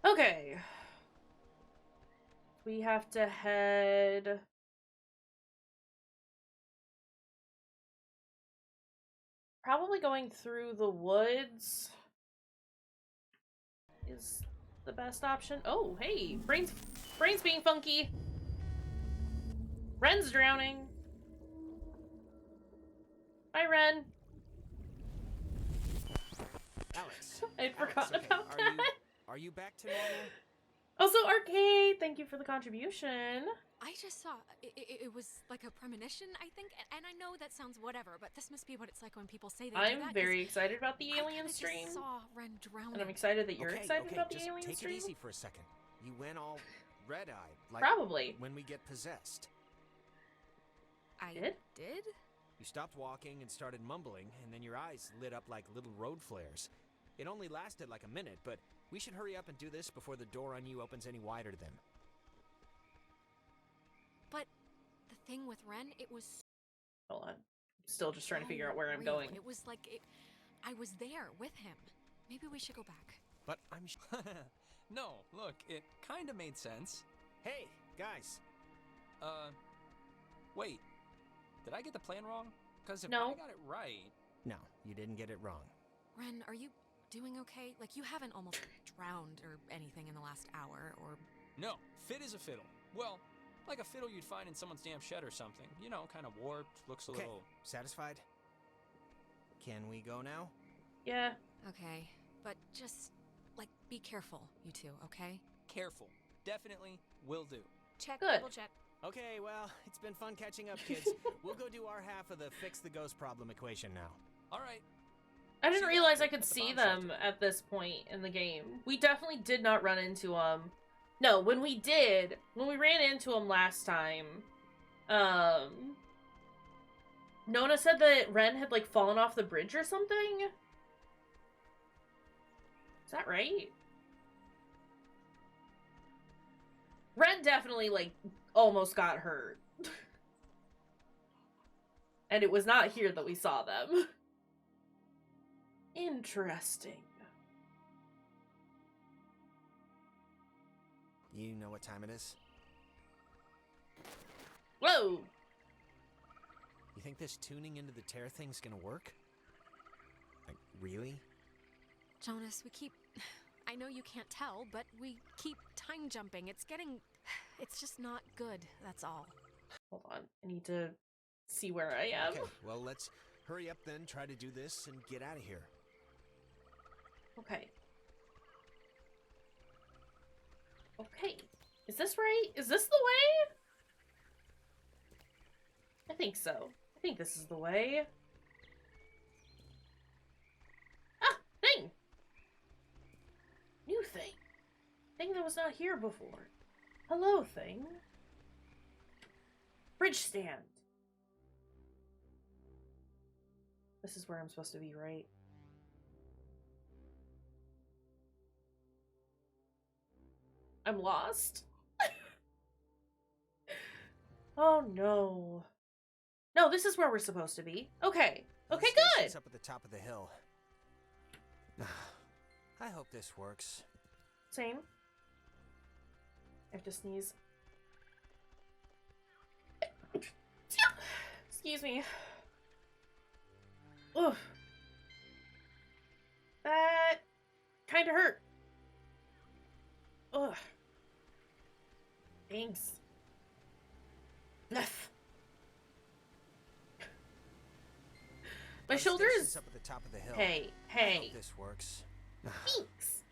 S1: go. Okay. We have to head... Probably going through the woods is the best option. Oh, hey, brains being funky. Ren's drowning. Hi, Ren.
S2: Alex.
S1: I'd
S2: Alex,
S1: forgotten
S2: okay,
S1: about that.
S2: Are you back to normal?
S1: Also, Arcade, thank you for the contribution.
S3: I just saw it was like a premonition, I think, and I know that sounds whatever, but this must be what it's like when people say they do that.
S1: I'm very excited about the alien
S3: I
S1: stream.
S3: just saw Ren drowning.
S1: And I'm excited that you're excited about the
S2: just
S1: alien
S2: take
S1: stream.
S2: it easy for a second. You went all red-eyed, like
S1: Probably.
S2: when we get possessed.
S3: I
S1: did?
S2: You stopped walking and started mumbling, and then your eyes lit up like little road flares. It only lasted like a minute, but we should hurry up and do this before the door on you opens any wider to them.
S3: But the thing with Ren, it was
S1: Hold on. Still just trying to figure out where I'm
S3: real.
S1: going.
S3: It was like I was there with him. Maybe we should go back.
S2: But I'm
S6: No, look, it kind of made sense.
S2: Hey, guys.
S6: Wait. Did I get the plan wrong? Because if
S1: No.
S6: I got it right...
S2: No, you didn't get it wrong.
S3: Ren, are you doing okay? Like, you haven't almost drowned or anything in the last hour, or...
S6: No, fit as a fiddle. Well, like a fiddle you'd find in someone's damn shed or something. You know, kind of warped, looks a
S2: Okay,
S6: little...
S2: satisfied? Can we go now?
S1: Yeah.
S3: Okay, but just, like, be careful, you two, okay?
S6: Careful. Definitely will do.
S3: Check,
S1: Good.
S3: double check.
S2: Okay, well, it's been fun catching up, kids. We'll go do our half of the fix the ghost problem equation now.
S6: All right.
S1: I didn't
S6: See you
S1: realize I
S6: after
S1: could
S6: at the
S1: see
S6: bomb
S1: them
S6: shelter.
S1: at this point in the game. We definitely did not run into them. No, when we ran into them last time, Nona said that Ren had, like, fallen off the bridge or something? Is that right? Ren definitely, like, almost got hurt. And it was not here that we saw them. Interesting.
S2: You know what time it is?
S1: Whoa!
S2: You think this tuning into the tear thing's gonna work? Like, really?
S3: Jonas, we keep... I know you can't tell, but we keep time jumping. It's getting... It's just not good, that's all.
S1: Hold on. I need to see where I am.
S2: Okay, well, let's hurry up then, try to do this, and get out of here.
S1: Okay. Okay. Is this right? Is this the way? I think so. I think this is the way. Ah! Thing! New thing. Thing that was not here before. Hello, thing. Bridge stand. This is where I'm supposed to be, right? I'm lost? Oh no. No, this is where we're supposed to be. Okay. Okay,
S2: The
S1: good!
S2: station's up at the top of the hill. I hope this works.
S1: Same. I have to sneeze. Excuse me. Ugh. That kinda hurt. Ugh. Thanks. Ugh. My
S2: The
S1: shoulders.
S2: station's up at the top of the hill.
S1: Hey,
S2: I
S1: hey.
S2: hope this works.
S1: Thanks.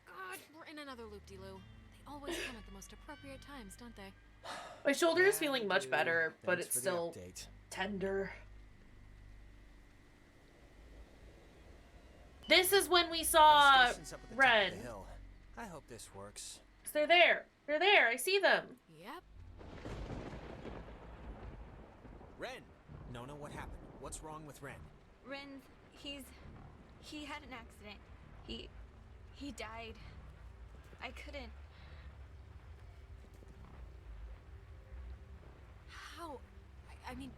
S3: God, we're in another loop-de-loo. They always come at the most appropriate times, don't they?
S1: My shoulder is
S2: Yeah,
S1: feeling
S2: I
S1: much
S2: do.
S1: better, but
S2: Thanks
S1: it's
S2: for the
S1: still
S2: update.
S1: tender. This is when we saw
S2: The station's up at the top
S1: Ren.
S2: of the hill. I hope this works.
S1: They're there. They're there. I see them.
S3: Yep.
S2: Ren! Nona, what happened? What's wrong with Ren?
S7: Ren, he had an accident. He died. I couldn't.
S3: How? I mean,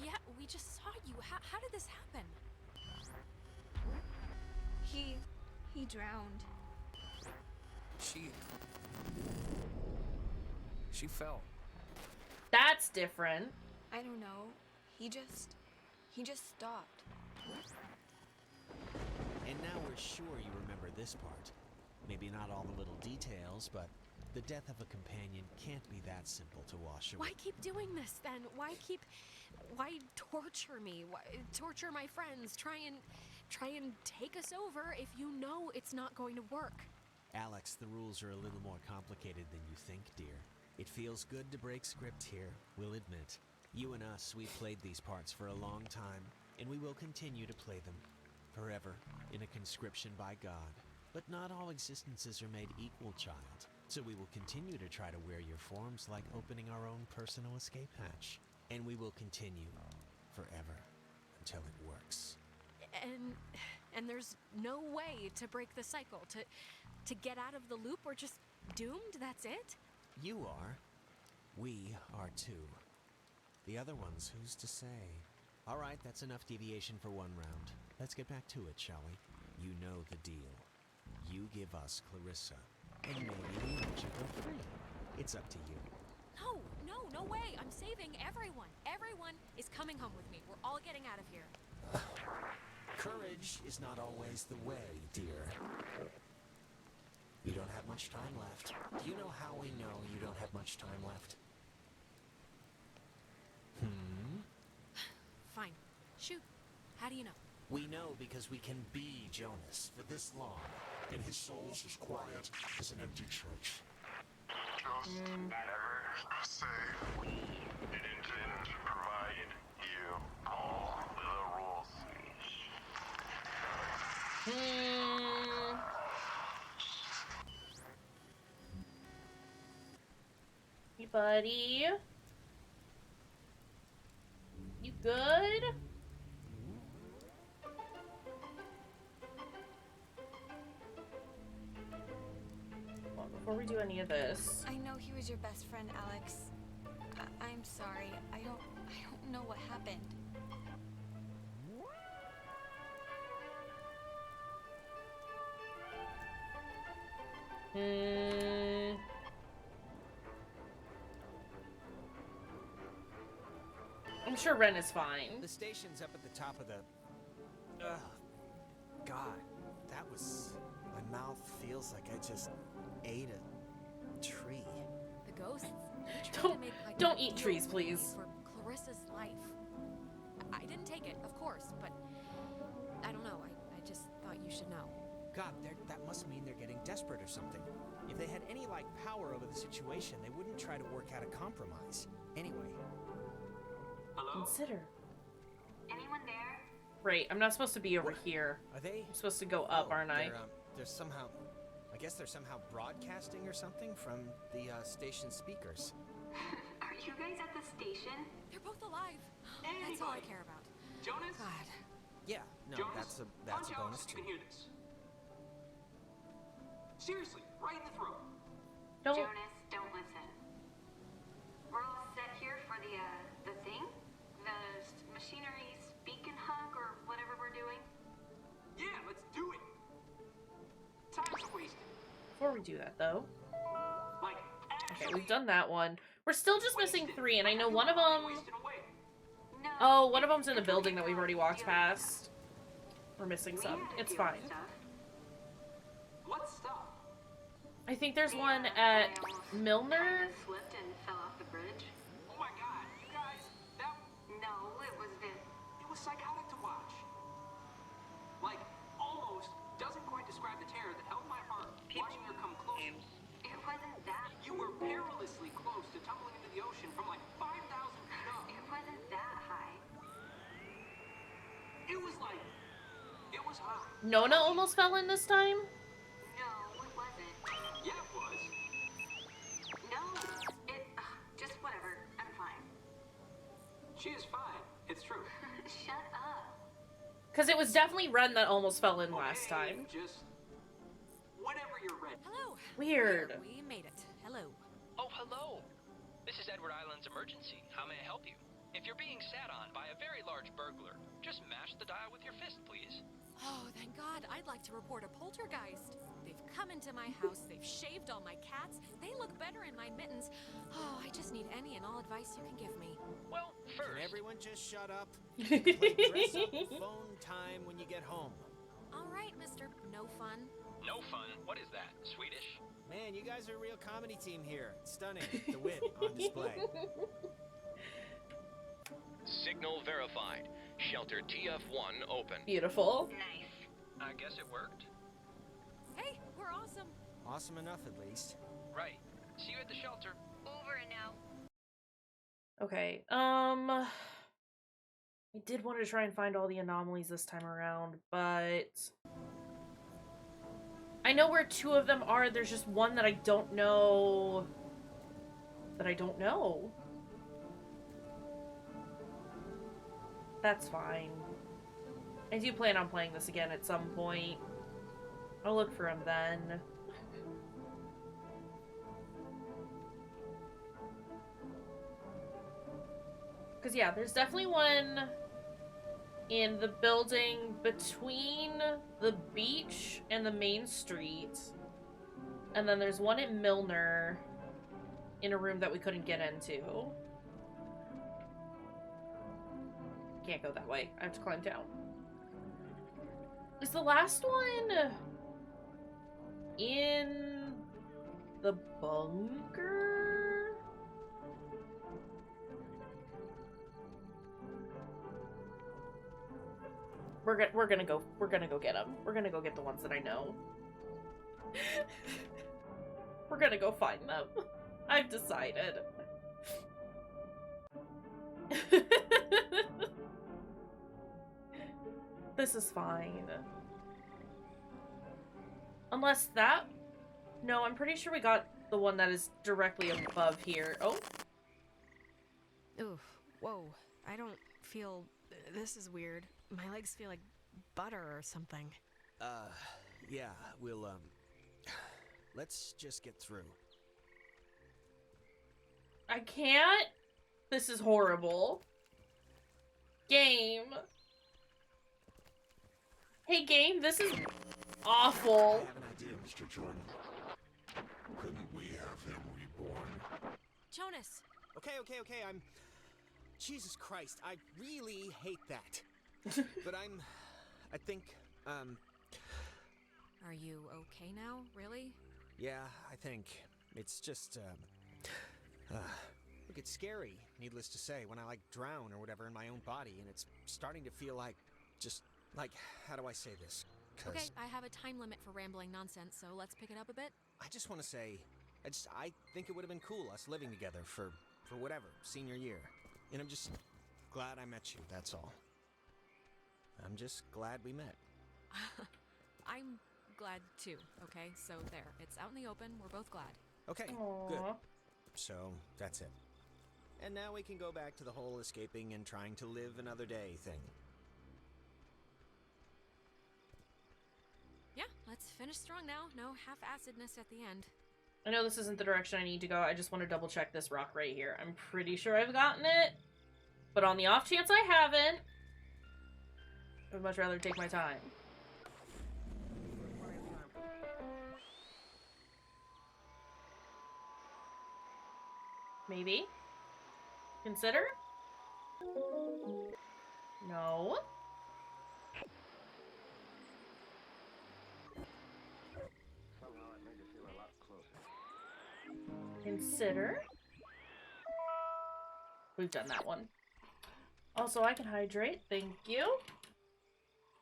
S3: yeah, we just saw you. How did this happen?
S7: He drowned.
S6: She fell.
S1: That's different.
S7: I don't know. He just stopped.
S2: And now we're sure you remember this part. Maybe not all the little details, but the death of a companion can't be that simple to wash away.
S3: Why keep doing this then? Why torture me? Why torture my friends? Try and take us over if you know it's not going to work.
S2: Alex, the rules are a little more complicated than you think, dear. It feels good to break script here, we'll admit. You and us, we've played these parts for a long time, and we will continue to play them. Forever, in a conscription by God. But not all existences are made equal, child. So we will continue to try to wear your forms like opening our own personal escape hatch. And we will continue forever until it works.
S3: And there's no way to break the cycle, to get out of the loop. We're just doomed, that's it?
S2: You are. We are too. The other ones, who's to say? All right, that's enough deviation for one round. Let's get back to it, shall we? You know the deal. You give us Clarissa, and maybe we let you go free. It's up to you.
S3: No way. I'm saving everyone. Everyone is coming home with me. We're all getting out of here.
S2: Courage is not always the way, dear. You don't have much time left. Do you know how we know you don't have much time left?
S3: Fine. Shoot. How do you know?
S2: We know because we can be Jonas for this long.
S8: And his soul's as quiet as an empty church. Just never say we didn't provide you all the rules.
S1: Hey, buddy. You good? Well, before we do any of this,
S7: I know he was your best friend, Alex. I'm sorry. I don't know what happened.
S1: I'm sure Ren is fine.
S2: The station's up at the top of the... God, that was... My mouth feels like I just ate a tree.
S3: The ghosts? They tried to make, like,
S1: Don't
S3: a
S1: eat
S3: deal
S1: trees,
S3: with
S1: please.
S3: me For Clarissa's life. I didn't take it, of course, but I don't know. I just thought you should know.
S2: God, that must mean they're getting desperate or something. If they had any, like, power over the situation, they wouldn't try to work out a compromise. Anyway.
S1: Consider.
S7: Anyone there?
S1: Right, I'm not supposed to be over here.
S2: Are they...
S1: I'm supposed to go up, aren't I?
S2: They're somehow... I guess they're somehow broadcasting or something from the station speakers.
S7: Are you guys at the station?
S3: They're both alive. That's all I care about.
S9: Jonas?
S3: God.
S2: Yeah, no,
S9: Jonas?
S2: that's a
S9: Punch
S2: bonus
S9: Alex if
S2: too.
S9: you can hear this. Seriously, right in the throat.
S1: Don't.
S7: Jonas, don't listen. We're all set here for the thing? The machinery speak and hug or whatever we're doing?
S9: Yeah, let's do it. Time's wasted.
S1: Before we do that, though.
S9: Like,
S1: Okay, we've done that one. We're still just missing 3, and I know one of them...
S9: wasted away.
S7: No.
S1: Oh, one of them's in the building that we've already walked past. We're missing some. It's fine.
S9: What stuff?
S1: I think there's one at Milner.
S7: Slipped and fell off the bridge.
S9: Oh my god, you guys, that...
S7: No, it was
S9: It was psychotic to watch. Like, almost doesn't quite describe the terror that held my heart watching her come close.
S7: It wasn't that.
S9: You were perilously close to tumbling into the the ocean from like 5,000 feet up.
S10: It wasn't that high.
S9: It was like, it was high.
S1: Nona almost fell in this time?
S10: No, it wasn't.
S9: Yeah, it was.
S10: No, it. Just whatever. I'm fine.
S9: She is fine. It's true.
S10: Shut up.
S1: Because it was definitely Ren that almost fell in last
S9: Okay,
S1: time.
S9: Just whenever you're ready.
S3: Hello.
S1: Weird.
S3: Here, we made it. Hello.
S11: Oh, hello. This is Edward Island's emergency. How may I help you? If you're being sat on by a very large burglar, just mash the dial with your fist, please.
S3: Oh, thank God. I'd like to report a poltergeist. They've come into my house. They've shaved all my cats. They look better in my mittens. Oh, I just need any and all advice you can give me.
S11: Well, first...
S2: Can everyone just shut up? Play dress up phone time when you get home.
S3: All right, Mr. No Fun.
S11: No fun? What is that? Swedish?
S2: Man, you guys are a real comedy team here. It's stunning. The wit on display.
S12: Signal verified. Shelter TF1 open.
S1: Beautiful.
S10: Nice.
S11: I guess it worked.
S3: Hey, we're awesome.
S2: Awesome enough, at least.
S11: Right. See you at the shelter.
S10: Over and out.
S1: Okay, I did want to try and find all the anomalies this time around, but I know where two of them are. There's just one that I don't know. That's fine. I do plan on playing this again at some point. I'll look for him then. Because, yeah, there's definitely one in the building between the beach and the main street. And then there's one at Milner in a room that we couldn't get into. Can't go that way. I have to climb down. Is the last one in the bunker? We're gonna go get them. We're gonna go get the ones that I know. We're gonna go find them. I've decided. This is fine. Unless that... No, I'm pretty sure we got the one that is directly above here. Oh.
S3: Oof. Whoa. I don't feel... This is weird. My legs feel like butter or something.
S2: Yeah, we'll, let's just get through.
S1: I can't. This is horrible. Game. Hey, game, this is awful.
S2: I have an idea.
S8: Mr. Jordan, couldn't we have him reborn?
S3: Jonas!
S2: Okay, I'm... Jesus Christ, I really hate that. But I think,
S3: Are you okay now? Really?
S2: yeah, I think. It's just, look, it's scary, needless to say, when I, like, drown or whatever in my own body, and it's starting to feel like, just, like, how do I say this? 'Cause
S3: Okay, I have a time limit for rambling nonsense, so let's pick it up a bit.
S2: I just want to say, I think it would have been cool, us living together for whatever, senior year. And I'm just glad I met you, that's all. I'm just glad we met.
S3: I'm glad too, okay? So there, it's out in the open, we're both glad.
S2: Okay,
S1: Aww.
S2: good. So, that's it. And now we can go back to the whole escaping and trying to live another day thing.
S3: Yeah, let's finish strong now. No half-acidness at the end.
S1: I know this isn't the direction I need to go. I just want to double check this rock right here. I'm pretty sure I've gotten it. But on the off chance I haven't, I would much rather take my time. Maybe? Consider? No.
S8: Somehow it made you feel a lot closer.
S1: Consider? We've done that one. Also, I can hydrate. Thank you.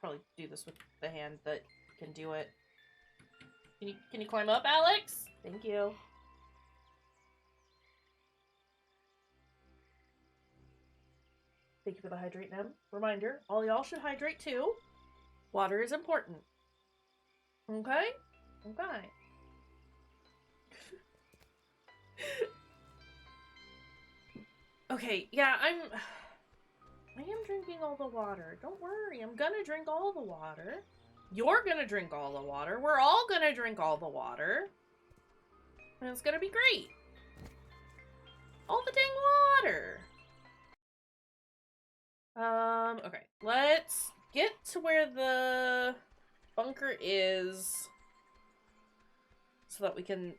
S1: Probably do this with the hand that can do it. Can you climb up, Alex? Thank you. Thank you for the hydrate, Nem. Reminder, all y'all should hydrate too. Water is important. Okay? Okay. Okay, yeah, I am drinking all the water. Don't worry, I'm gonna drink all the water. You're gonna drink all the water. We're all gonna drink all the water. And it's gonna be great. All the dang water. Okay. Let's get to where the bunker is so that we can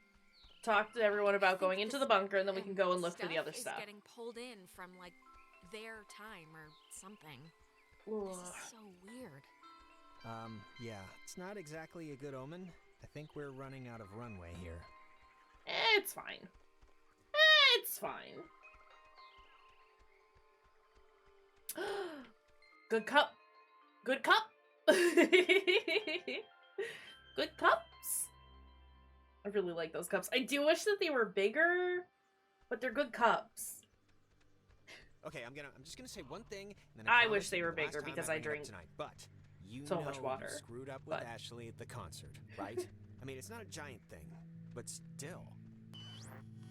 S1: talk to everyone about going into the bunker, and then we can go and look for the other stuff.
S3: Is getting pulled in from like their time or something.
S1: Ugh.
S3: This is so weird.
S2: Yeah, it's not exactly a good omen. I think we're running out of runway here.
S1: It's fine. It's fine. Good cup. Good cup. Good cups. I really like those cups. I do wish that they were bigger, but they're good cups.
S2: Okay, I'm just gonna say one thing, and then
S1: I
S2: promise
S1: wish they
S2: it'll
S1: were
S2: be the last
S1: bigger
S2: time
S1: because
S2: I
S1: I
S2: bring it up
S1: drink
S2: tonight. But you
S1: so
S2: know
S1: much water,
S2: you screwed up with
S1: but-
S2: Ashley at the concert, right? I mean, it's not a giant thing, but still.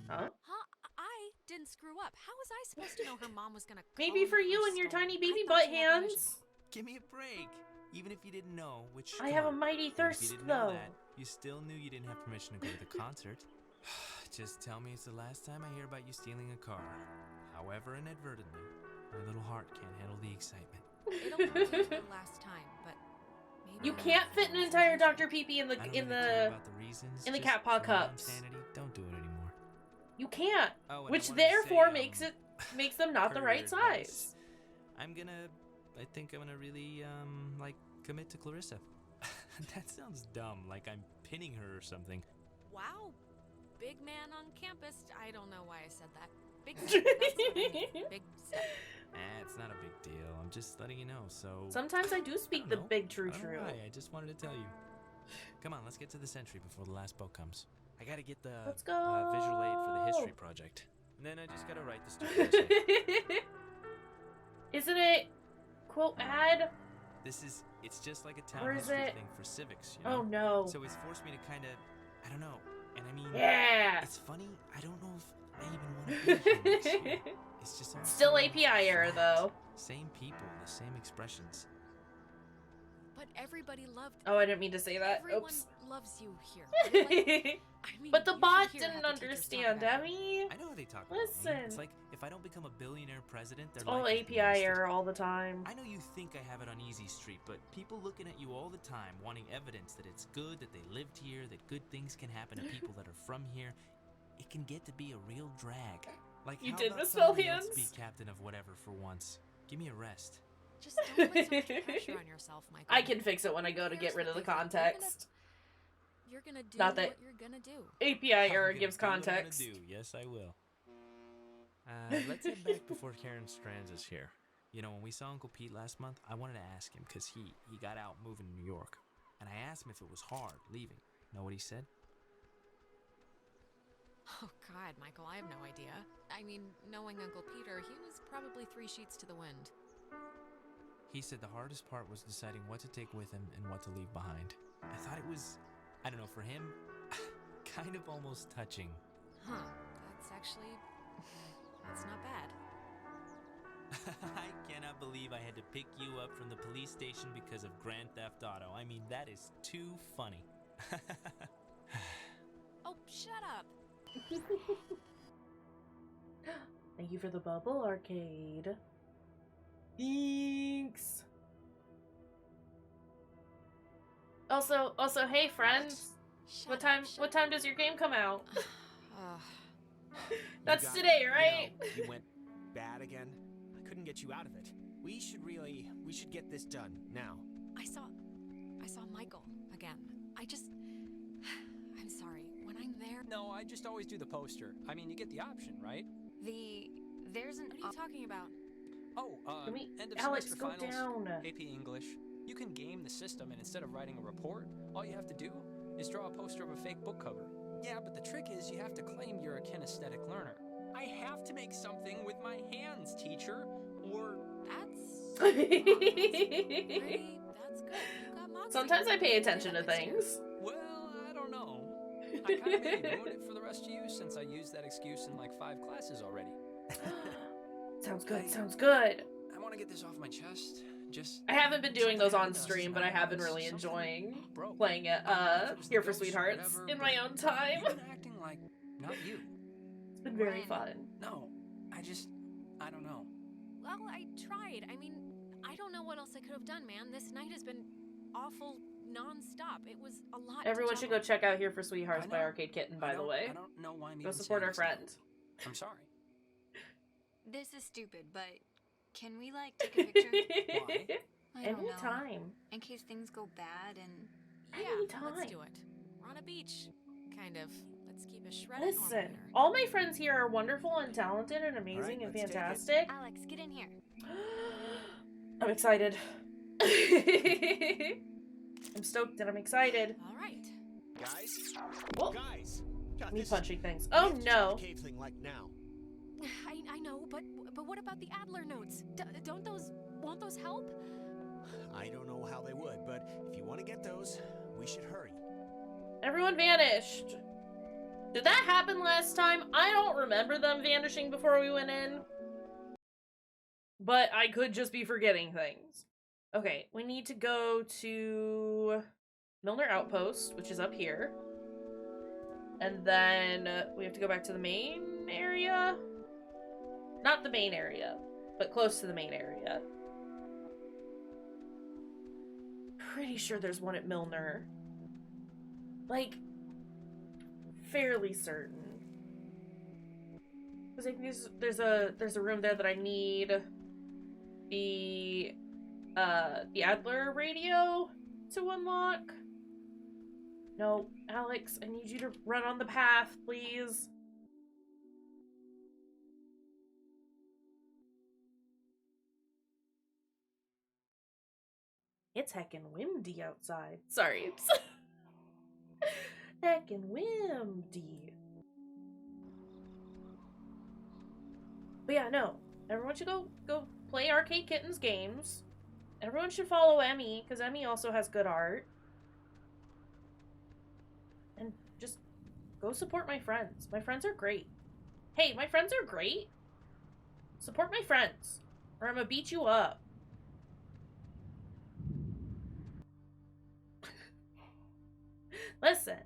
S1: Huh?
S3: Huh? I didn't screw up. How was I supposed to know her mom was gonna
S1: Maybe
S3: call
S1: for
S3: her
S1: you and your
S3: stolen?
S1: tiny
S3: I
S1: baby
S3: thought
S1: butt
S3: she had permission.
S1: hands.
S4: Give me a break. Even if you didn't know, which
S1: I
S4: come
S1: have a
S4: on,
S1: mighty
S4: even if
S1: thirst,
S4: you didn't know
S1: though.
S4: that, you still knew you didn't have permission to go to the concert. Just tell me it's the last time I hear about you stealing a car. However inadvertently, my little heart can't handle the excitement.
S3: It'll not be the last time, but maybe
S1: You can't fit an entire Dr. Pee-Pee in
S4: I don't
S1: the
S4: really care about the reasons,
S1: in the
S4: just
S1: cat paw
S4: for my own
S1: cups.
S4: sanity, don't do it anymore.
S1: You can't,
S4: Oh, and I
S1: which
S4: wanted to
S1: therefore
S4: say,
S1: makes them not the
S4: per
S1: right
S4: your advice,
S1: size.
S4: I think I'm gonna really, like, commit to Clarissa. That sounds dumb, like I'm pinning her or something.
S3: Wow, big man on campus. I don't know why I said that. Big step. That's what I mean. Big step.
S4: It's not a big deal. I'm just letting you know, so...
S1: Sometimes I do speak the big true.
S4: I don't know why, I just wanted to tell you. Come on, let's get to the sentry before the last boat comes. I gotta get the
S1: Let's go.
S4: visual aid for the history project. And then I just gotta write the stupid essay.
S1: Isn't it quote ad?
S4: It's just like a town
S1: Or is
S4: history
S1: it-
S4: thing for civics, you know?
S1: Oh no.
S4: So it's forced me to kind of, I don't know. And I mean,
S1: Yeah.
S4: it's funny. I don't know if I even want to be here next year. It's just all
S1: Still
S4: so
S1: API error
S4: flat.
S1: though.
S4: Same people, the same expressions.
S3: But everybody loved.
S1: Oh, I didn't mean to say that.
S3: Everyone
S1: Oops.
S3: loves you here. Like, I mean,
S1: But the
S3: you
S1: bot
S3: should hear
S1: didn't
S3: how the teachers talk
S1: understand,
S3: about you.
S1: Demi.
S4: I know how they talk about me.
S1: Listen.
S4: It's like if I don't become a billionaire president,
S1: It's
S4: their
S1: all
S4: life is
S1: API
S4: blasted.
S1: error all the time.
S4: I know you think I have it on easy street, but people looking at you all the time, wanting evidence that it's good, that they lived here, that good things can happen to people that are from here, it can get to be a real drag. Like,
S1: You
S4: how
S1: did
S4: about
S1: misspell
S4: somebody else
S1: hands?
S4: be captain of whatever for once? Give me a rest.
S3: Just don't put so much pressure on yourself, Michael.
S1: I can fix it when I go to
S3: Who
S1: get
S3: cares
S1: rid of
S3: what
S1: the
S3: they think?
S1: context.
S3: You're gonna do
S1: Not that-
S3: what you're gonna do.
S1: API
S4: I'm
S1: error
S4: gonna
S1: gives
S4: do what I'm gonna
S1: context.
S4: do. Yes, I will. Let's head back before Karen Strands is here. You know, when we saw Uncle Pete last month, I wanted to ask him because he got out moving to New York. And I asked him if it was hard leaving. Know what he said?
S3: Oh God, Michael, I have no idea. I mean, knowing Uncle Peter, he was probably 3 sheets to the wind.
S4: He said the hardest part was deciding what to take with him and what to leave behind. I thought it was, I don't know, for him, kind of almost touching.
S3: Huh, that's actually... that's not bad.
S4: I cannot believe I had to pick you up from the police station because of Grand Theft Auto. I mean, that is too funny.
S3: Oh, shut up!
S1: Thank you for the bubble arcade. Thanks. Also, hey friends. What time does your game come out? That's
S2: You got-
S1: today,
S2: you
S1: right?
S2: know, you went bad again. I couldn't get you out of it. We should get this done now.
S3: I saw Michael again. I'm sorry. When I'm there...
S6: No, I just always do the poster. I mean, you get the option, right?
S7: There's an...
S3: What are you talking about?
S6: Oh,
S1: Can we,
S6: end of
S1: Alex,
S6: semester
S1: go
S6: finals,
S1: down.
S6: AP English. You can game the system, and instead of writing a report, all you have to do is draw a poster of a fake book cover. Yeah, but the trick is you have to claim you're a kinesthetic learner. I have to make something with my hands, teacher, or
S3: That's pretty, that's good. You got moxie.
S1: Sometimes I pay attention to things.
S6: Well, I don't know. I kind of maybe ruined it for the rest of you since I used that excuse in like 5 classes already.
S1: Sounds good, sounds good.
S6: I want to get this off my chest. Just
S1: I haven't been doing those on
S6: something
S1: stream,
S6: else.
S1: but I have been really enjoying playing it Here for Sweethearts in my own time.
S6: You've been acting like not you.
S1: It's been very fun.
S6: No, I don't know.
S3: Well, I tried. I mean, I don't know what else I could have done, man. This night has been awful non-stop. It was a lot.
S1: Everyone should go check out Here for Sweethearts by Arcade Kitten, by the way.
S6: I don't know why I'm
S1: Go
S6: even
S1: support
S6: saying
S1: our
S6: this now.
S1: friend.
S6: I'm sorry.
S7: This is stupid, but can we, like, take a picture?
S6: Why?
S7: I don't know.
S1: Anytime.
S7: In case things go bad and...
S3: Yeah,
S1: Anytime.
S3: let's do it. We're on a beach, kind of. Let's keep a shredded normal
S1: Listen,
S3: here.
S1: all my friends here are wonderful and talented and amazing and
S2: let's take it.
S1: fantastic.
S7: Alex, get in here.
S1: I'm excited. I'm stoked and I'm excited.
S3: All right.
S2: Guys?
S1: Whoa.
S2: Guys! God,
S1: Me
S2: this-
S1: punching things.
S2: we
S1: Oh
S2: have to check
S1: no.
S2: the cave thing like now.
S3: I know, but what about the Adler notes? Won't those help?
S2: I don't know how they would, but if you want to get those, we should hurry.
S1: Everyone vanished. Did that happen last time? I don't remember them vanishing before we went in. But I could just be forgetting things. Okay, we need to go to Milner Outpost, which is up here. And then we have to go back to the main area. Not the main area, but close to the main area. Pretty sure there's one at Milner. Like, fairly certain. Because I think there's a room there that I need the Adler radio to unlock. No, Alex, I need you to run on the path, please. It's heckin' windy outside. Sorry. Heckin' windy. But yeah, no. Everyone should go play Arcade Kitten's games. Everyone should follow Emmy, because Emmy also has good art. And just go support my friends. My friends are great. Hey, my friends are great. Support my friends, or I'm gonna beat you up. Listen.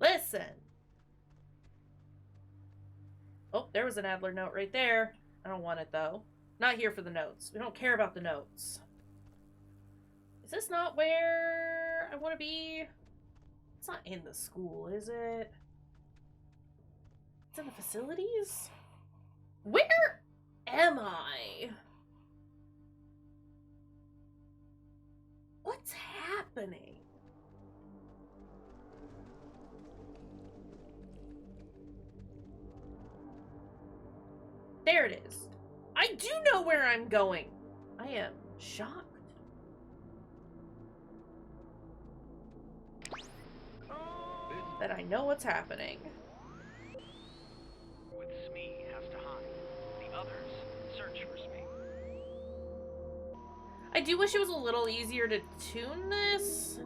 S1: Listen. Oh, there was an Adler note right there. I don't want it, though. Not here for the notes. We don't care about the notes. Is this not where I want to be? It's not in the school, is it? It's in the facilities? Where am I? What's happening? There it is. I do know where I'm going. I am shocked. That I know what's happening.
S11: With Smee has to hide. The others search for Smee.
S1: I do wish it was a little easier to tune this.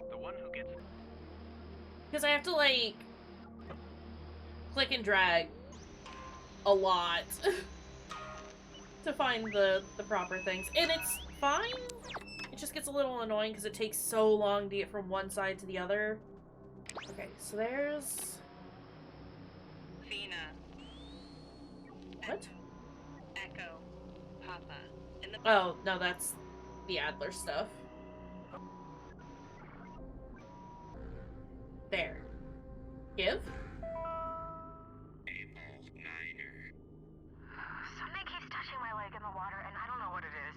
S11: The one who gets
S1: Because I have to, like, click and drag a lot to find the proper things. And it's fine. It just gets a little annoying because it takes so long to get from one side to the other. Okay, so there's...
S13: Fina.
S1: What?
S13: Echo. Papa. In the
S1: Oh, no, that's the Adler stuff. There. Give?
S10: Something keeps touching my leg in the water, and I don't know what it is.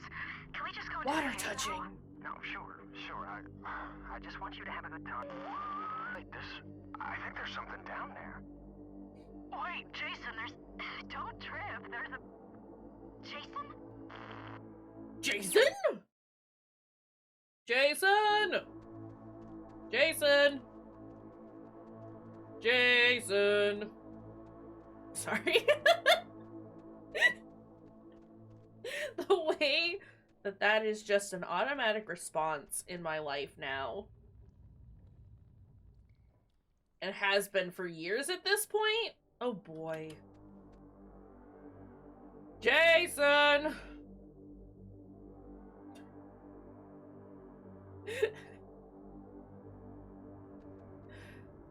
S10: Can we just go?
S1: Water touching.
S9: No, sure. I just want you to have a good time. Wait, I think there's something down there.
S10: Wait, Jason, don't trip. There's a... Jason?
S1: Jason? Jason! Jason! Jason! Sorry. The way that that is just an automatic response in my life now. And has been for years at this point. Oh boy. Jason!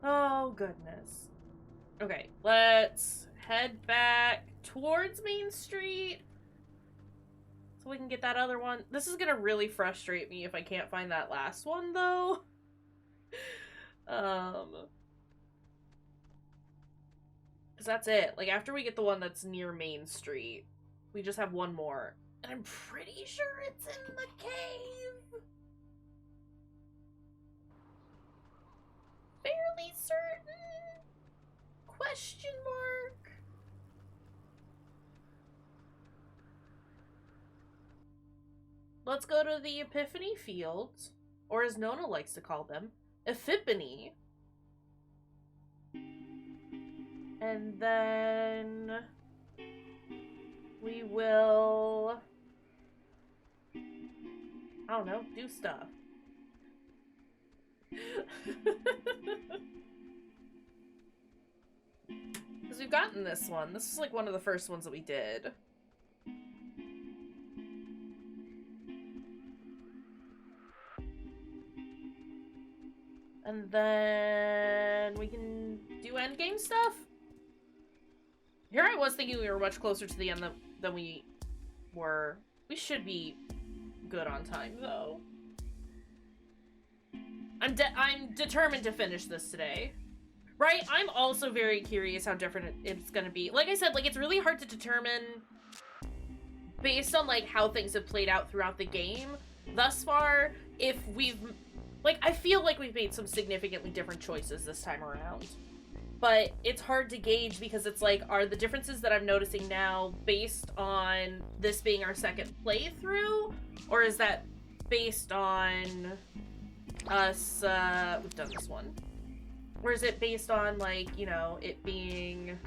S1: Oh goodness. Okay, let's head back towards Main Street so we can get that other one. This is gonna really frustrate me if I can't find that last one, though. Because that's it. Like, after we get the one that's near Main Street, we just have one more. And I'm pretty sure it's in the cave. Fairly certain? Question mark? Let's go to the Epiphany Fields, or as Nona likes to call them, Epiphany. And then we will, I don't know, do stuff. Because we've gotten this one. This is like one of the first ones that we did. And then we can do endgame stuff. Here I was thinking we were much closer to the end than we were. We should be good on time, though. I'm determined to finish this today. Right? I'm also very curious how different it's gonna be. Like I said, like, it's really hard to determine based on, like, how things have played out throughout the game thus far, if we've... Like, I feel like we've made some significantly different choices this time around. But it's hard to gauge because it's like, are the differences that I'm noticing now based on this being our second playthrough? Or is that based on us, we've done this one. Or is it based on, like, you know, it being...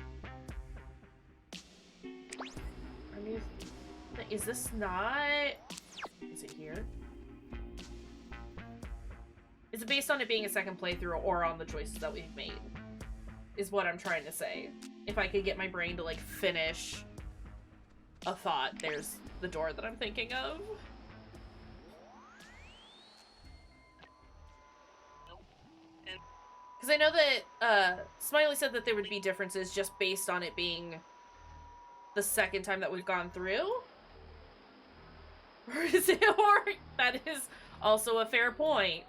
S1: Is this not... Is it here? Is it based on it being a second playthrough or on the choices that we've made? Is what I'm trying to say. If I could get my brain to, like, finish a thought, there's the door that I'm thinking of. Because I know that Smiley said that there would be differences just based on it being the second time that we've gone through. Or is it, or that is also a fair point.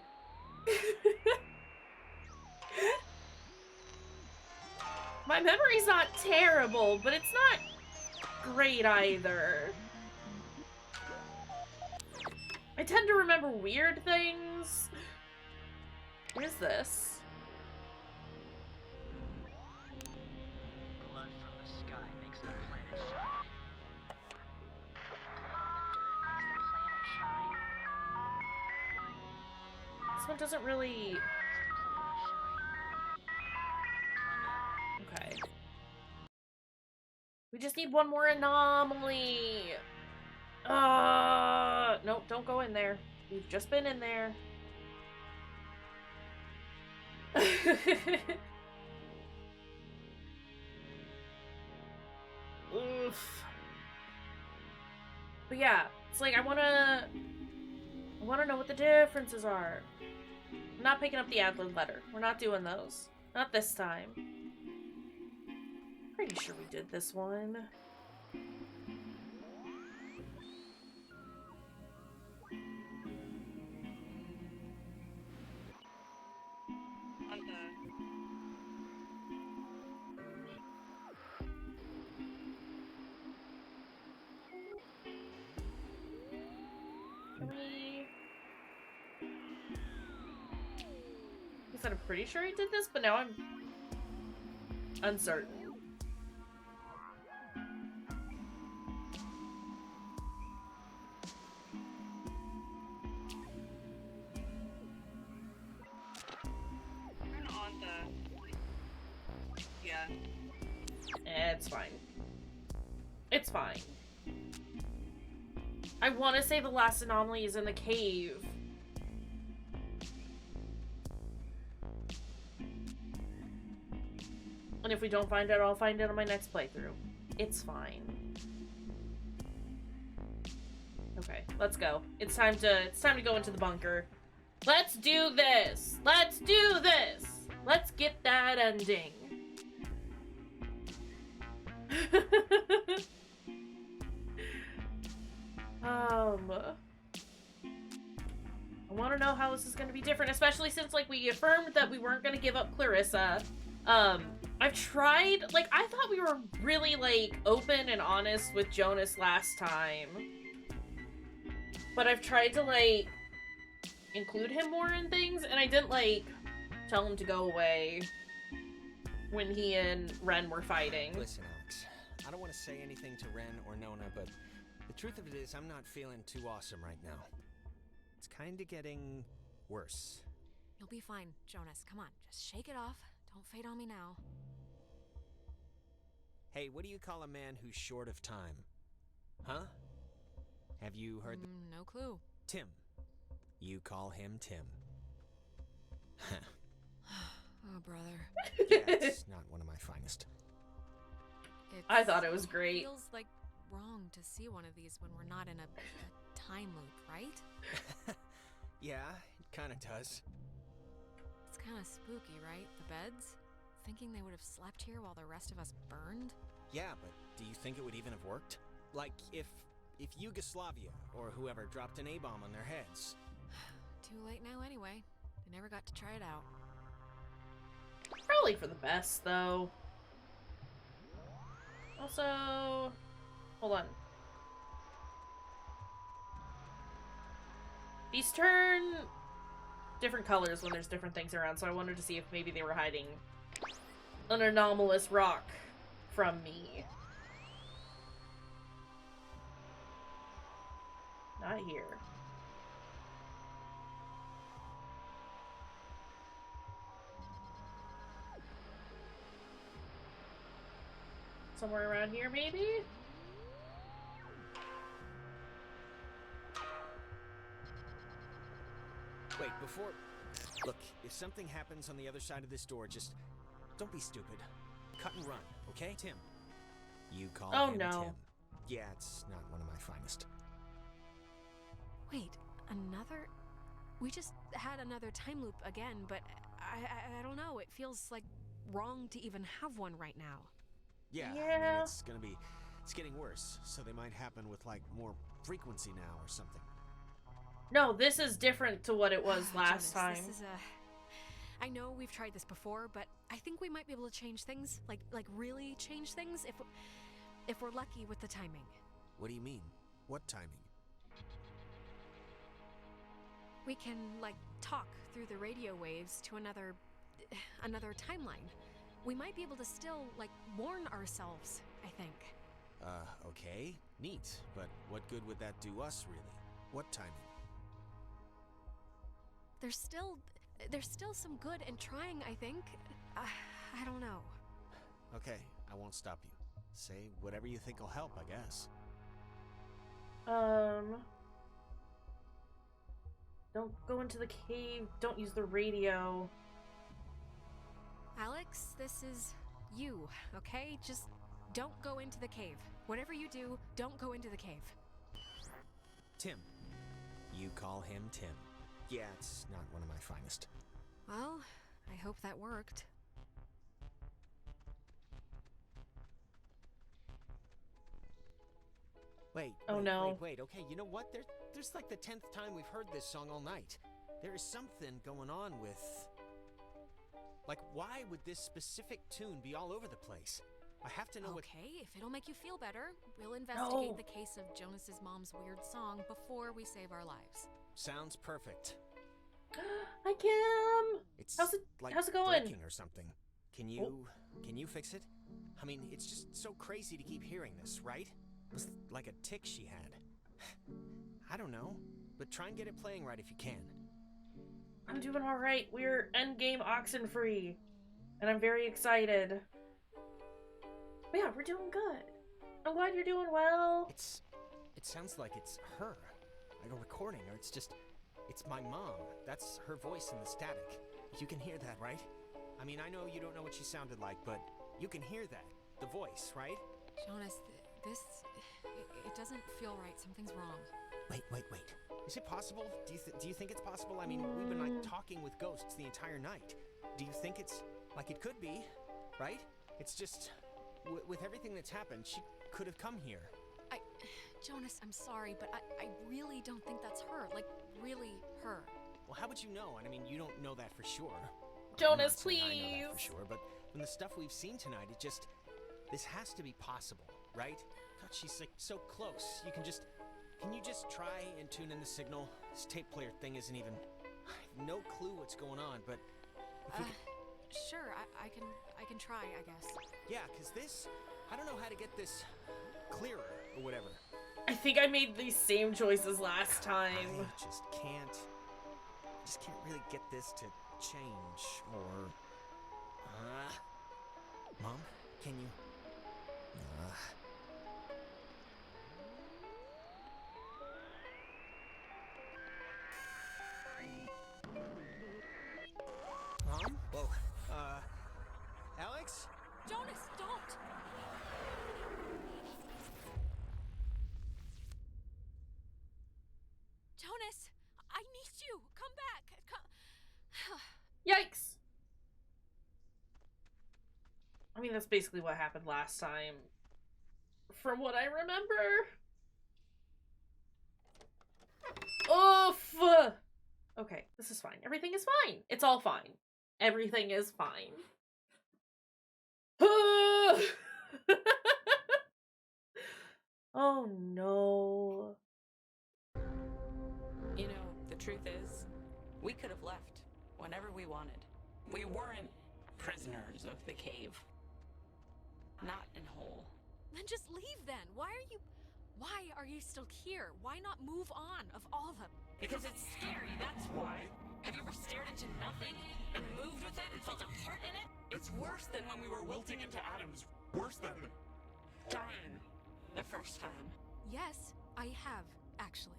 S1: My memory's not terrible, but it's not great either. I tend to remember weird things. What is this?
S14: Blood from the sky makes the planet shine.
S1: This one doesn't really... Okay. We just need one more anomaly. No, don't go in there. We've just been in there. Oof. But yeah, it's like I wanna know what the differences are. I'm not picking up the Adler letter. We're not doing those. Not this time. Pretty sure we did this one. Can we... I said I'm pretty sure I did this, but now I'm uncertain. it's fine. It's fine. I want to say the last anomaly is in the cave. And if we don't find it, I'll find it on my next playthrough. It's fine. Okay, let's go. It's time to go into the bunker. Let's do this! Let's do this! Let's get that ending. I want to know how this is going to be different, especially since, like, we affirmed that we weren't going to give up Clarissa. I've tried, like, I thought we were really, like, open and honest with Jonas last time. But I've tried to, like, include him more in things, and I didn't, like, tell him to go away when he and Ren were fighting.
S2: Listen, Alex, I don't want to say anything to Ren or Nona, but the truth of it is I'm not feeling too awesome right now. It's kind of getting worse.
S3: You'll be fine, Jonas. Come on, just shake it off. Don't fade on me now.
S2: Hey, what do you call a man who's short of time? Huh? Have you heard the...
S3: No clue.
S2: Tim. You call him Tim.
S3: Oh, brother.
S2: Yeah, it's not one of my finest.
S1: I thought it was great.
S3: It feels like wrong to see one of these when we're not in a time loop, right?
S2: Yeah, it kind of does.
S3: It's kind of spooky, right? The beds? Thinking they would have slept here while the rest of us burned?
S2: Yeah, but do you think it would even have worked? Like, if Yugoslavia or whoever dropped an A-bomb on their heads.
S3: Too late now anyway. They never got to try it out.
S1: Probably for the best, though. Also... Hold on. These turn different colors when there's different things around, so I wanted to see if maybe they were hiding an anomalous rock from me. Not here. Somewhere around here, maybe?
S2: Wait, before... Look, if something happens on the other side of this door, just... Don't be stupid. Cut and run, okay? Tim. You call him
S1: no.
S2: Tim. Yeah, it's not one of my finest.
S3: Wait, another... We just had another time loop again, but I don't know. It feels like wrong to even have one right now.
S2: Yeah, I mean, it's getting worse, so they might happen with, like, more frequency now or something.
S1: No, this is different to what it was last time.
S3: This is I know we've tried this before, but I think we might be able to change things, like really change things if we're lucky with the timing.
S2: What do you mean? What timing?
S3: We can, like, talk through the radio waves to another timeline. We might be able to still, like, warn ourselves, I think.
S2: Okay. Neat. But what good would that do us, really? What timing?
S3: There's still some good in trying, I think. I don't know.
S2: Okay, I won't stop you. Say whatever you think will help, I guess.
S1: Don't go into the cave. Don't use the radio.
S3: Alex, this is you, okay? Just don't go into the cave. Whatever you do, don't go into the cave.
S2: Tim. You call him Tim. Yeah, it's not one of my finest.
S3: Well, I hope that worked.
S2: Wait.
S1: Oh no.
S2: Wait. Okay, you know what? There's like the 10th time we've heard this song all night. There is something going on with... Like, why would this specific tune be all over the place? I have to know what...
S3: Okay, if it'll make you feel better, we'll investigate the case of Jonas's mom's weird song before we save our lives.
S2: Sounds perfect.
S1: Hi, Kim! How's it going?
S2: Breaking or something. Can you fix it? I mean, it's just so crazy to keep hearing this, right? It was like a tick she had. I don't know, but try and get it playing right if you can.
S1: I'm doing alright. We're endgame OXENFREE. And I'm very excited. But yeah, we're doing good. I'm glad you're doing well.
S2: It sounds like it's her. Like a recording, or it's my mom. That's her voice in the static. You can hear that, right? I mean, I know you don't know what she sounded like, but you can hear that. The voice, right?
S3: Jonas, it doesn't feel right. Something's wrong.
S2: Wait. Is it possible? Do you think it's possible? I mean, we've been like talking with ghosts the entire night. Do you think it's like it could be, right? It's just with everything that's happened, she could have come here.
S3: Jonas, I'm sorry, but I really don't think that's her. Like, really her.
S2: Well, how would you know? I mean, you don't know that for sure.
S1: Jonas,
S2: please. I know that for sure, but from the stuff we've seen tonight, this has to be possible, right? God, she's like so close. Can you just try and tune in the signal? This tape player thing isn't even, I have no clue what's going on, but if we could...
S3: Sure, I can try, I guess.
S2: Yeah, because I don't know how to get this clearer or whatever.
S1: I think I made these same choices last time.
S2: I just can't really get this to change, or... Mom, can you... Mom? Whoa, Alex?
S3: Jonas, don't! Jonas, I need you! Come back!
S1: Yikes! I mean, that's basically what happened last time, from what I remember. Oof! Okay, this is fine. Everything is fine. It's all fine. Everything is fine. Oh no.
S5: You know, the truth is, we could have left whenever we wanted. We weren't prisoners of the cave. Not in whole.
S3: Then just leave then. Why are you still here? Why not move on of all of them?
S5: Because it's scary, that's why. Have you ever stared into nothing and moved with it and felt a part in it? It's worse than when we were wilting into atoms. Worse than dying the first time.
S3: Yes, I have, actually.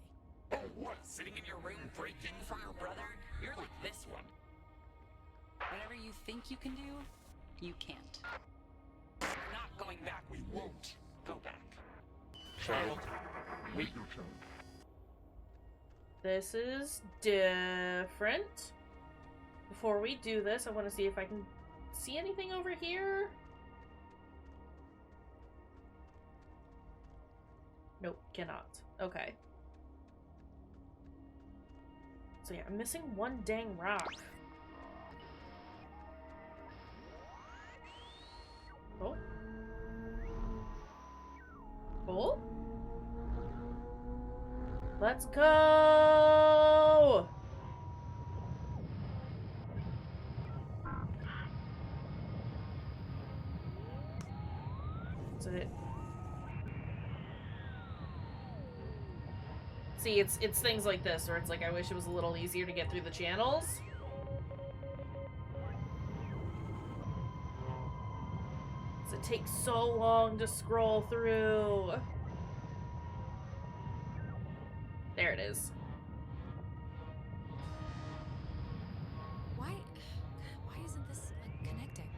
S5: Oh, what? Sitting in your room breaking for your brother? You're like this one. Whatever you think you can do, you can't. We're not going back. We won't go back. Child, wait your turn.
S1: This is different. Before we do this, I want to see if I can see anything over here. Nope, cannot. Okay. So yeah, I'm missing one dang rock. Oh. Oh. Let's go! Is it? See, it's things like this where it's like I wish it was a little easier to get through the channels. It takes so long to scroll through. There it is.
S3: Why isn't this, like, connecting?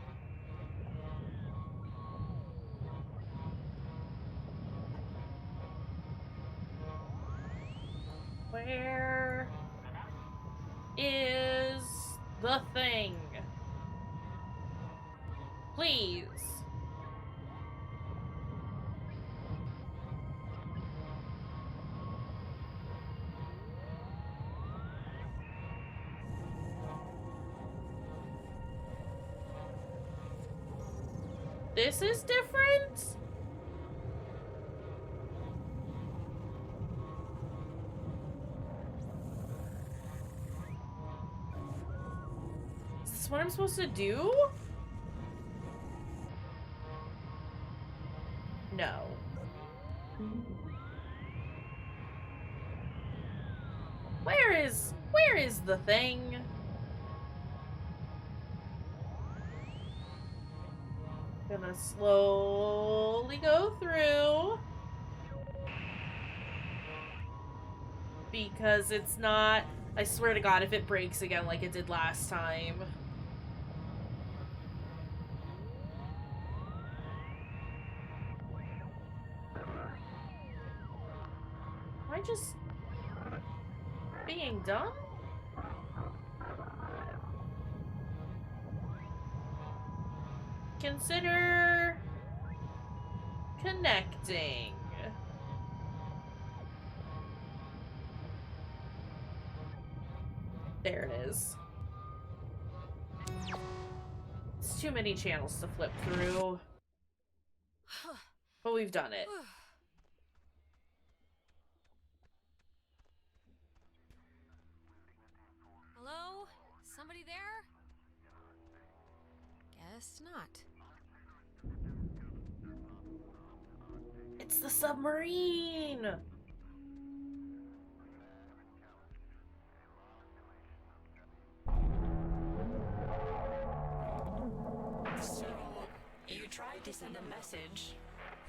S1: Where is the thing? Please. This is different? Is this what I'm supposed to do? No. Where is the thing? gonna slowly go through. Because it's not... I swear to God, if it breaks again like it did last time. Am I just... being dumb? Consider... connecting. There it is. It's too many channels to flip through. But we've done it.
S3: Hello? Somebody there? Guess not.
S1: It's the submarine!
S5: So, you tried to send a message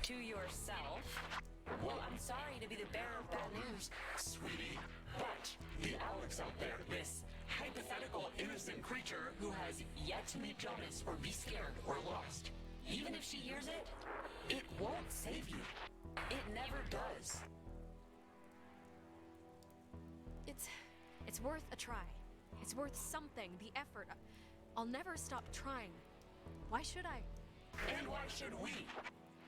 S5: to yourself. Well, I'm sorry to be the bearer of bad news,
S8: Sweetie, but the Alex out there, this hypothetical innocent creature who has yet to meet Jonas or be scared or lost, even if she hears it, it won't save you. It never does.
S3: It's worth a try. It's worth something, the effort. I'll never stop trying. Why should I?
S8: And why should we?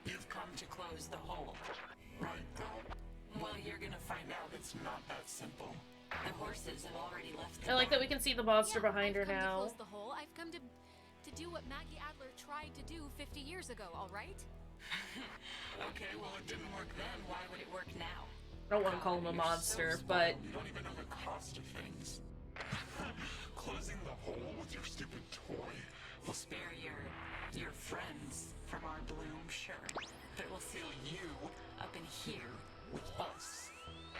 S8: You've come to close the hole, right, girl? Well, you're gonna find out it's not that simple. The horses have already left the
S1: I like that we can see the monster behind her
S3: I've come
S1: now.
S3: to close the hole. I've come to do what Maggie Adler tried to do 50 years ago, all right?
S8: Okay, well, it didn't work then. Why would it work now?
S1: I don't want to call him a monster, but...
S8: You don't even know the cost of things. Closing the hole with your stupid toy will spare your friends from our bloom, sure. But it will seal you up in here with us.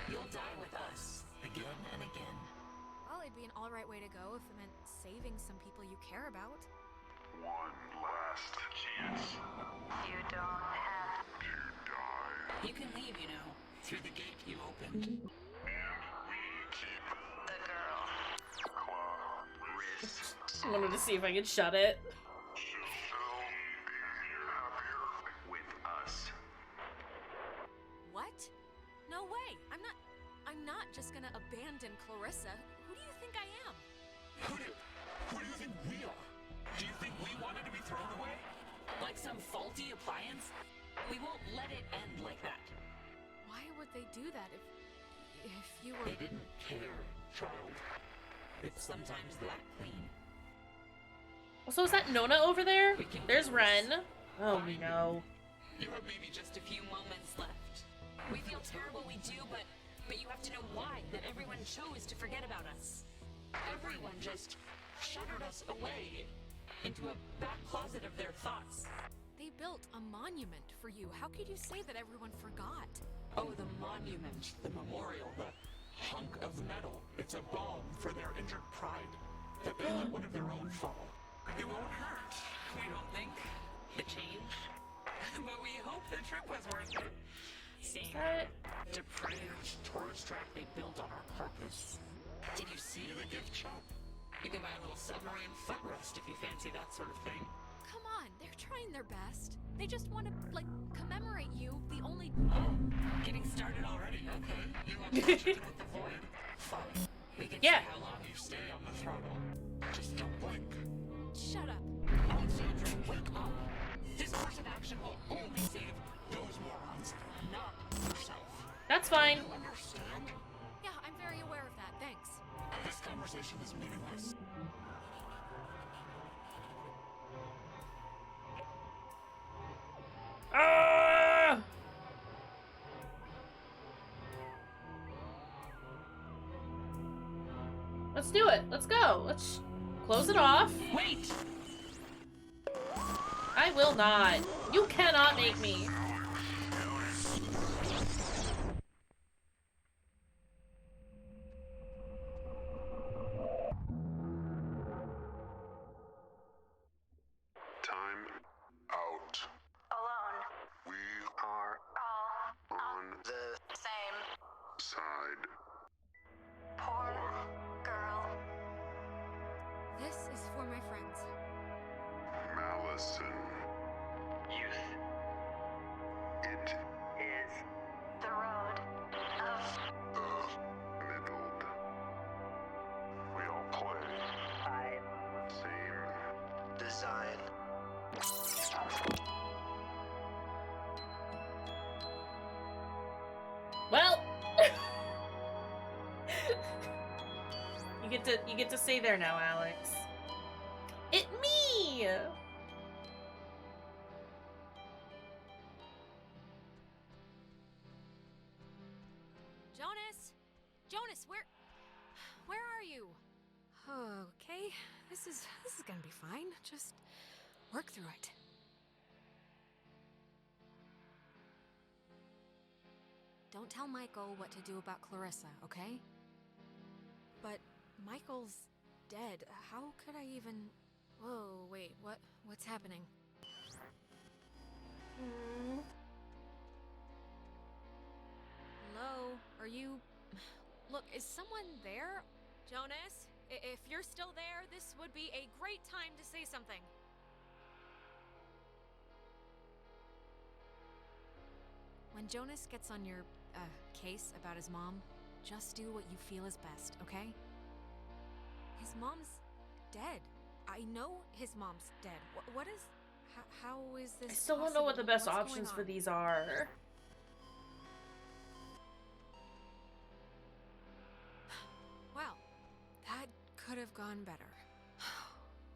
S8: You'll die with us again and again.
S3: Well, it'd be an alright way to go if it meant saving some people you care about.
S8: One last chance.
S10: You don't have
S8: to die. You can leave, you know, through the gate you opened. And we keep
S10: the girl.
S1: I wanted to see if I could shut it.
S8: With us.
S3: What? No way. I'm not just gonna abandon Clarissa. Who do you think I am?
S8: Who do you think we are? Do you think we wanted to be thrown away? Like some faulty appliance? We won't let it end like that.
S3: Why would they do that if you were...
S8: They didn't care, child. It's sometimes that clean.
S1: So is that Nona over there? There's Ren. Oh no.
S5: You have maybe just a few moments left. We feel terrible, we do, but you have to know why. That everyone chose to forget about us. Everyone just shuttered us away into a back closet of their thoughts.
S3: They built a monument for you. How could you say that everyone forgot?
S8: Oh, the monument, the memorial, the hunk of metal. It's a balm for their injured pride. That they let one of their own fall. It won't hurt, we don't think. The change. But we hope the trip was worth it. Same depraved tourist trap they built on our purpose. Did you see the gift shop? You can buy a little submarine footrest if you fancy that sort of thing.
S3: Come on, they're trying their best. They just want to, like, commemorate you, the only...
S8: Oh, getting started already, okay. You want to push it with the void? Fine. We can see how long you stay on the throttle. Just don't blink.
S3: Shut up.
S8: Alexandra, wake up. This course of action will only save those morons, not yourself.
S1: That's fine.
S8: You understand?
S3: Yeah, I'm very aware of that, thanks.
S8: This conversation is meaningless.
S1: Ah! Let's do it. Let's go. Let's close it off.
S5: Wait!
S1: I will not. You cannot make me.
S8: Time out. died.
S10: Poor girl.
S3: This is for my friends.
S8: Malison.
S14: Youth.
S8: It
S10: Is the road of
S8: the middled. We all play.
S14: I
S8: Same
S14: design.
S1: Well, you get to say there now, Alex. It me.
S3: Jonas, where are you? Okay, this is gonna be fine. Just work through it. Don't tell Michael what to do about Clarissa, okay? But Michael's dead. How could I even... Whoa, wait, what's happening? Hello? Are you... Look, is someone there? Jonas, if you're still there, this would be a great time to say something. When Jonas gets on your, case about his mom, just do what you feel is best, okay? His mom's dead. I know his mom's dead. What is... How is this
S1: I still don't know what the best
S3: What's
S1: options
S3: going
S1: for
S3: on?
S1: these are.
S3: Well, that could have gone better.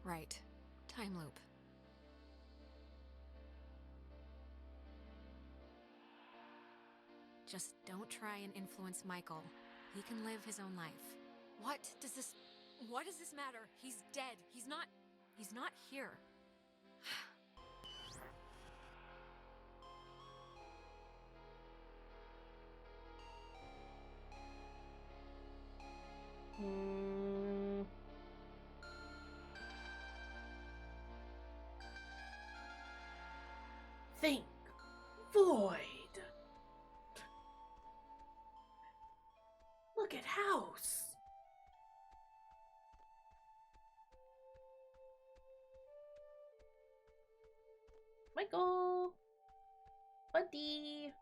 S3: Right. Time loop. Just don't try and influence Michael. He can live his own life. What does this matter? He's dead. He's not here.
S1: Think void. Look at house. Michael. Buddy.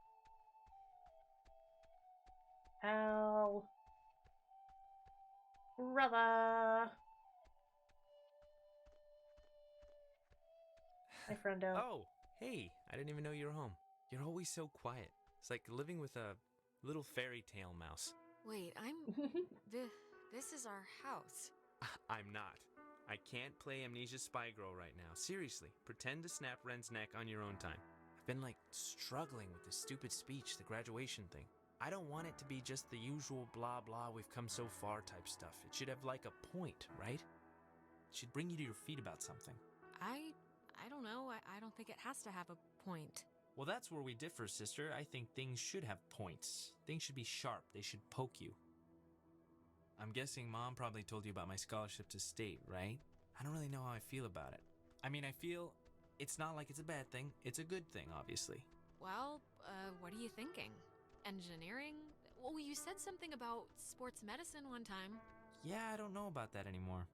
S1: Al. Brother. Hi, friendo.
S4: Oh, hey, I didn't even know you were home. You're always so quiet. It's like living with a little fairy tale mouse.
S3: Wait, this is our house.
S4: I'm not. I can't play Amnesia Spy Girl right now. Seriously, pretend to snap Ren's neck on your own time. I've been like struggling with this stupid speech, the graduation thing. I don't want it to be just the usual blah blah we've come so far type stuff. It should have like a point, right? It should bring you to your feet about something.
S3: I don't know. I don't think it has to have a point.
S4: Well, that's where we differ, sister. I think things should have points. Things should be sharp. They should poke you. I'm guessing Mom probably told you about my scholarship to state, right? I don't really know how I feel about it. I mean, I feel it's not like it's a bad thing. It's a good thing, obviously.
S3: Well, what are you thinking? Engineering? Well, you said something about sports medicine one time.
S4: Yeah, I don't know about that anymore.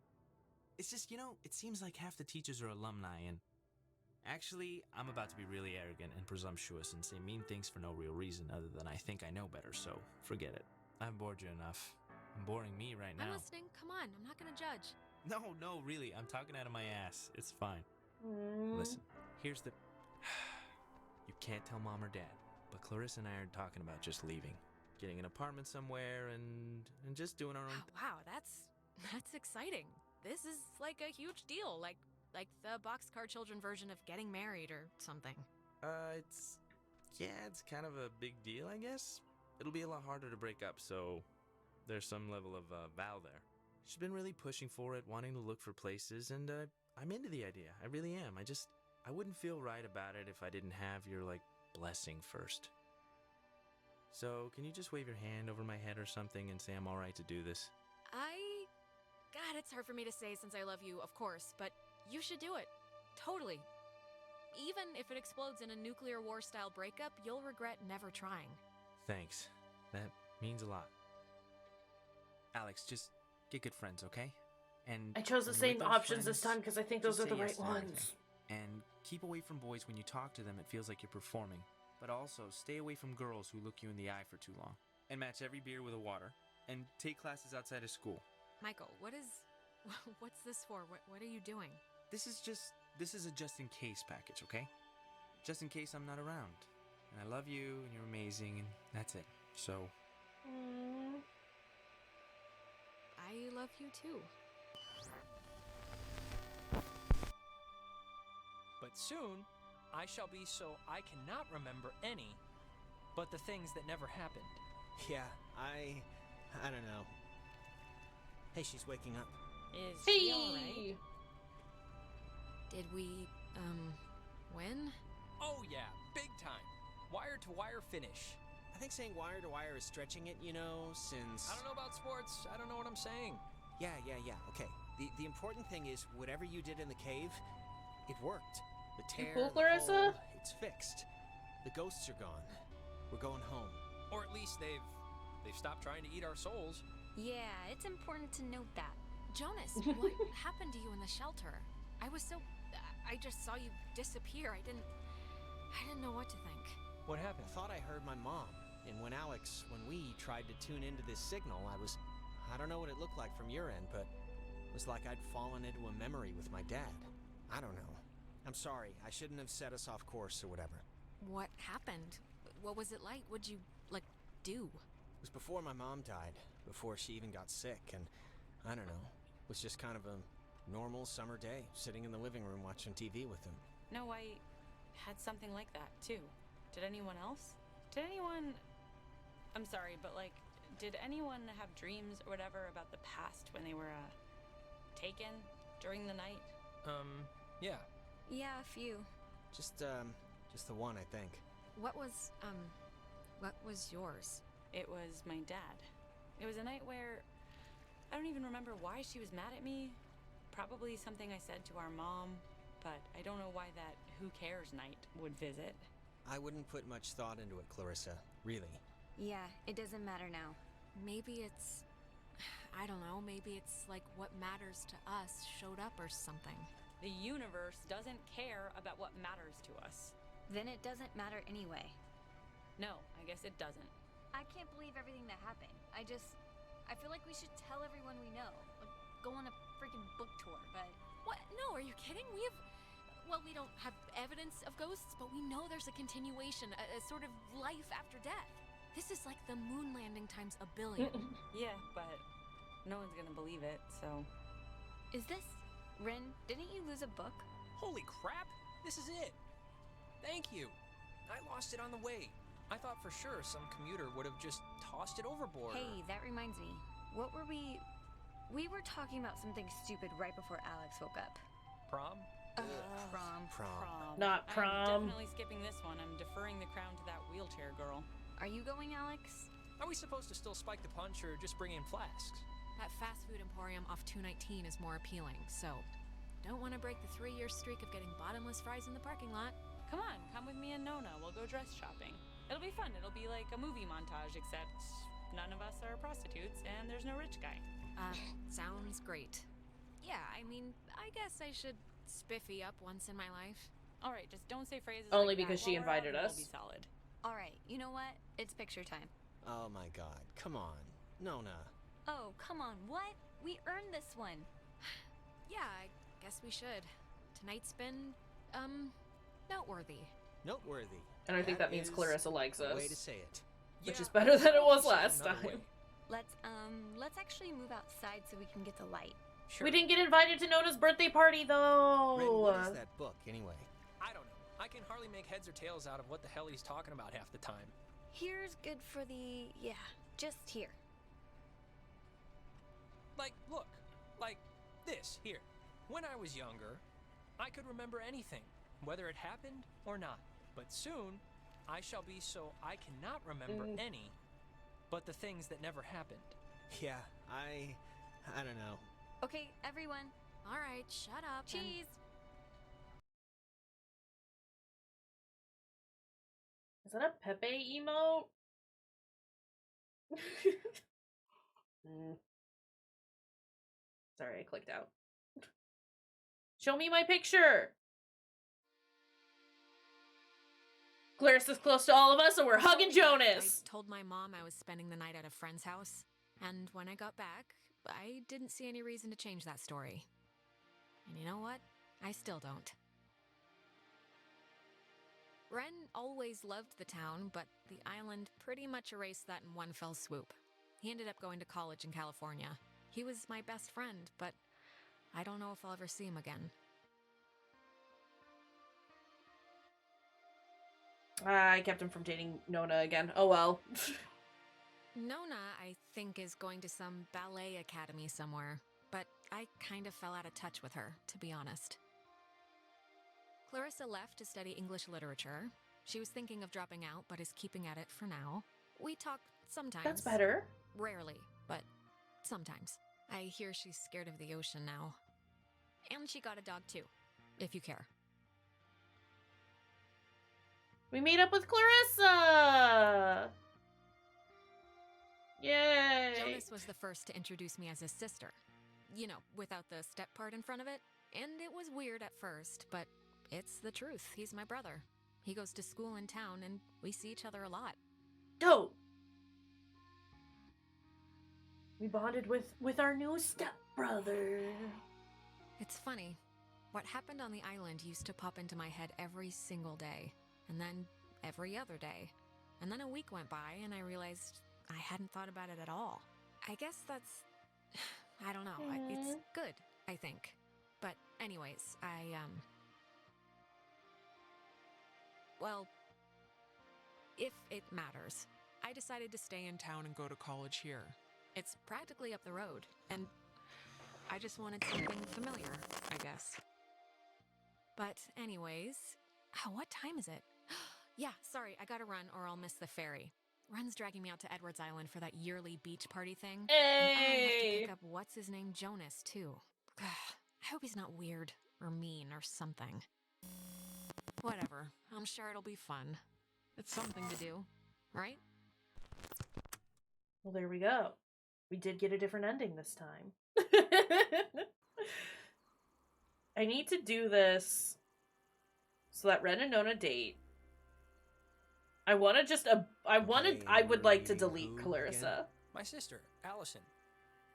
S4: It's just, it seems like half the teachers are alumni and... Actually, I'm about to be really arrogant and presumptuous and say mean things for no real reason other than I think I know better, so forget it. I've bored you enough. I'm boring me right now.
S3: I'm listening. Come on, I'm not gonna judge.
S4: No, really, I'm talking out of my ass. It's fine. Listen, here's the... You can't tell Mom or Dad, but Clarissa and I are talking about just leaving. Getting an apartment somewhere and just doing our own...
S3: Wow, that's exciting. This is like a huge deal, like the Boxcar Children version of getting married or something.
S4: It's kind of a big deal, I guess. It'll be a lot harder to break up, so there's some level of vow there. She's been really pushing for it, wanting to look for places, and I'm into the idea. I really am. I wouldn't feel right about it if I didn't have your, blessing first. So, can you just wave your hand over my head or something and say I'm alright to do this?
S3: God, it's hard for me to say since I love you, of course, but you should do it. Totally. Even if it explodes in a nuclear war-style breakup, you'll regret never trying.
S4: Thanks. That means a lot. Alex, just get good friends, okay? And
S1: I chose the
S4: when you're with
S1: same
S4: those
S1: options this
S4: friends,
S1: time because I think
S4: just
S1: those are the
S4: say yes
S1: right
S4: to everything.
S1: ones.
S4: And keep away from boys when you talk to them. It feels like you're performing. But also, stay away from girls who look you in the eye for too long. And match every beer with a water. And take classes outside of school.
S3: Michael, what's this for? What are you doing?
S4: This is a just-in-case package, okay? Just in case I'm not around. And I love you, and you're amazing, and that's it. So...
S3: I love you too.
S6: But soon, I shall be so I cannot remember any, but the things that never happened.
S2: Yeah, I don't know. Hey, she's waking up.
S5: Is
S1: Hey!
S5: she alright?
S3: Did we, win?
S6: Oh yeah, big time. Wire to wire finish.
S2: I think saying wire to wire is stretching it, you know, since...
S6: I don't know about sports. I don't know what I'm saying.
S2: Yeah, okay. The important thing is, whatever you did in the cave, it worked. The tear,
S1: cool,
S2: the
S1: Clarissa?
S2: hole, it's fixed. The ghosts are gone. We're going home.
S6: Or at least they've stopped trying to eat our souls.
S7: Yeah, it's important to note that.
S3: Jonas, what happened to you in the shelter? I just saw you disappear. I didn't know what to think.
S6: What happened?
S2: I thought I heard my mom. And when we tried to tune into this signal, I don't know what it looked like from your end, but it was like I'd fallen into a memory with my dad. I don't know. I'm sorry. I shouldn't have set us off course or whatever.
S3: What happened? What was it like? What'd you, do?
S2: It was before my mom died, before she even got sick, and I don't know. It was just kind of a normal summer day, sitting in the living room watching TV with him.
S5: No, I had something like that too. Did anyone else? I'm sorry, but did anyone have dreams or whatever about the past when they were, taken during the night?
S6: Yeah.
S7: Yeah, a few.
S2: Just the one, I think.
S3: What was yours?
S5: It was my dad. It was a night where I don't even remember why she was mad at me. Probably something I said to our mom, but I don't know why that who cares night would visit.
S2: I wouldn't put much thought into it, Clarissa. Really.
S7: Yeah, it doesn't matter now.
S3: Maybe it's... I don't know, maybe it's like what matters to us showed up or something.
S5: The universe doesn't care about what matters to us.
S7: Then it doesn't matter anyway.
S5: No, I guess it doesn't.
S7: I can't believe everything that happened. I feel like we should tell everyone we know. Go on a freaking book tour, but...
S3: What? No, are you kidding? We don't have evidence of ghosts, but we know there's a continuation, a sort of life after death. This is like the moon landing times a billion.
S5: Yeah, but no one's gonna believe it, so...
S7: Is this... Rin, didn't you lose a book?
S6: Holy crap! This is it! Thank you! I lost it on the way. I thought for sure some commuter would have just tossed it overboard.
S7: Hey, that reminds me. What were we... We were talking about something stupid right before Alex woke up.
S6: Prom?
S7: Prom.
S1: Not
S5: I'm
S1: prom.
S5: definitely skipping this one. I'm deferring the crown to that wheelchair girl.
S7: Are you going, Alex?
S6: Are we supposed to still spike the punch or just bring in flasks?
S3: That fast food emporium off 219 is more appealing, so don't want to break the 3-year streak of getting bottomless fries in the parking lot.
S5: Come on, come with me and Nona. We'll go dress shopping. It'll be fun. It'll be like a movie montage, except none of us are prostitutes and there's no rich guy.
S3: Sounds great. Yeah, I mean, I guess I should spiffy up once in my life.
S5: All right, just don't say phrases
S1: Only
S5: like
S1: because
S5: that
S1: she
S5: while we're out
S1: invited
S5: and
S1: us.
S5: We'll be solid.
S7: All right, you know what? It's picture time.
S2: Oh my god, come on. Nona.
S7: Oh, come on, what? We earned this one.
S3: Yeah, I guess we should. Tonight's been, noteworthy.
S2: Noteworthy.
S1: And I think that means
S2: is
S1: Clarissa likes
S2: a
S1: us.
S2: way to say it.
S1: Which
S6: Yeah,
S1: is better than it was
S6: said
S1: last
S6: another
S1: time.
S6: way.
S7: Let's actually move outside so we can get the light.
S6: Sure.
S1: We didn't get invited to Nona's birthday party, though.
S2: Ren, what is that book, anyway?
S6: I don't know. I can hardly make heads or tails out of what the hell he's talking about half the time.
S7: Here's good for the... yeah, just here.
S6: Like, look. Like, this, here. When I was younger, I could remember anything, whether it happened or not. But soon, I shall be so I cannot remember any, but the things that never happened.
S2: Yeah, I don't know.
S7: Okay, everyone.
S3: All right, shut up. and-
S7: Cheese!
S1: Is that a Pepe emote? Sorry, I clicked out. Show me my picture! Clarissa's close to all of us, and we're hugging Jonas!
S3: I told my mom I was spending the night at a friend's house, and when I got back, I didn't see any reason to change that story. And you know what? I still don't. Ren always loved the town, but the island pretty much erased that in one fell swoop. He ended up going to college in California. He was my best friend, but I don't know if I'll ever see him again.
S1: I kept him from dating Nona again. Oh well.
S3: Nona, I think, is going to some ballet academy somewhere, but I kind of fell out of touch with her, to be honest. Clarissa left to study English literature. She was thinking of dropping out, but is keeping at it for now. We talk sometimes.
S1: That's better.
S3: Rarely, but sometimes. I hear she's scared of the ocean now. And she got a dog too, if you care.
S1: We meet up with Clarissa! Yay!
S3: Jonas was the first to introduce me as his sister. You know, without the step part in front of it. And it was weird at first, but it's the truth. He's my brother. He goes to school in town, and we see each other a lot.
S1: Dope! We bonded with our new stepbrother.
S3: It's funny. What happened on the island used to pop into my head every single day. And then every other day. And then a week went by, and I realized I hadn't thought about it at all. I guess that's... I don't know. It's good, I think. But anyways, well, if it matters, I decided to stay in town and go to college here. It's practically up the road, and I just wanted something familiar, I guess. But anyways, what time is it? Yeah, sorry, I gotta run or I'll miss the ferry. Ren's dragging me out to Edwards Island for that yearly beach party thing.
S1: Hey!
S3: And I have to pick up what's-his-name Jonas, too. I hope he's not weird or mean or something. Whatever, I'm sure it'll be fun. It's something to do, right?
S1: Well, there we go. We did get a different ending this time. I need to do this so that Ren and Nona date. I want to just, I would like to delete Clarissa.
S6: My sister, Allison.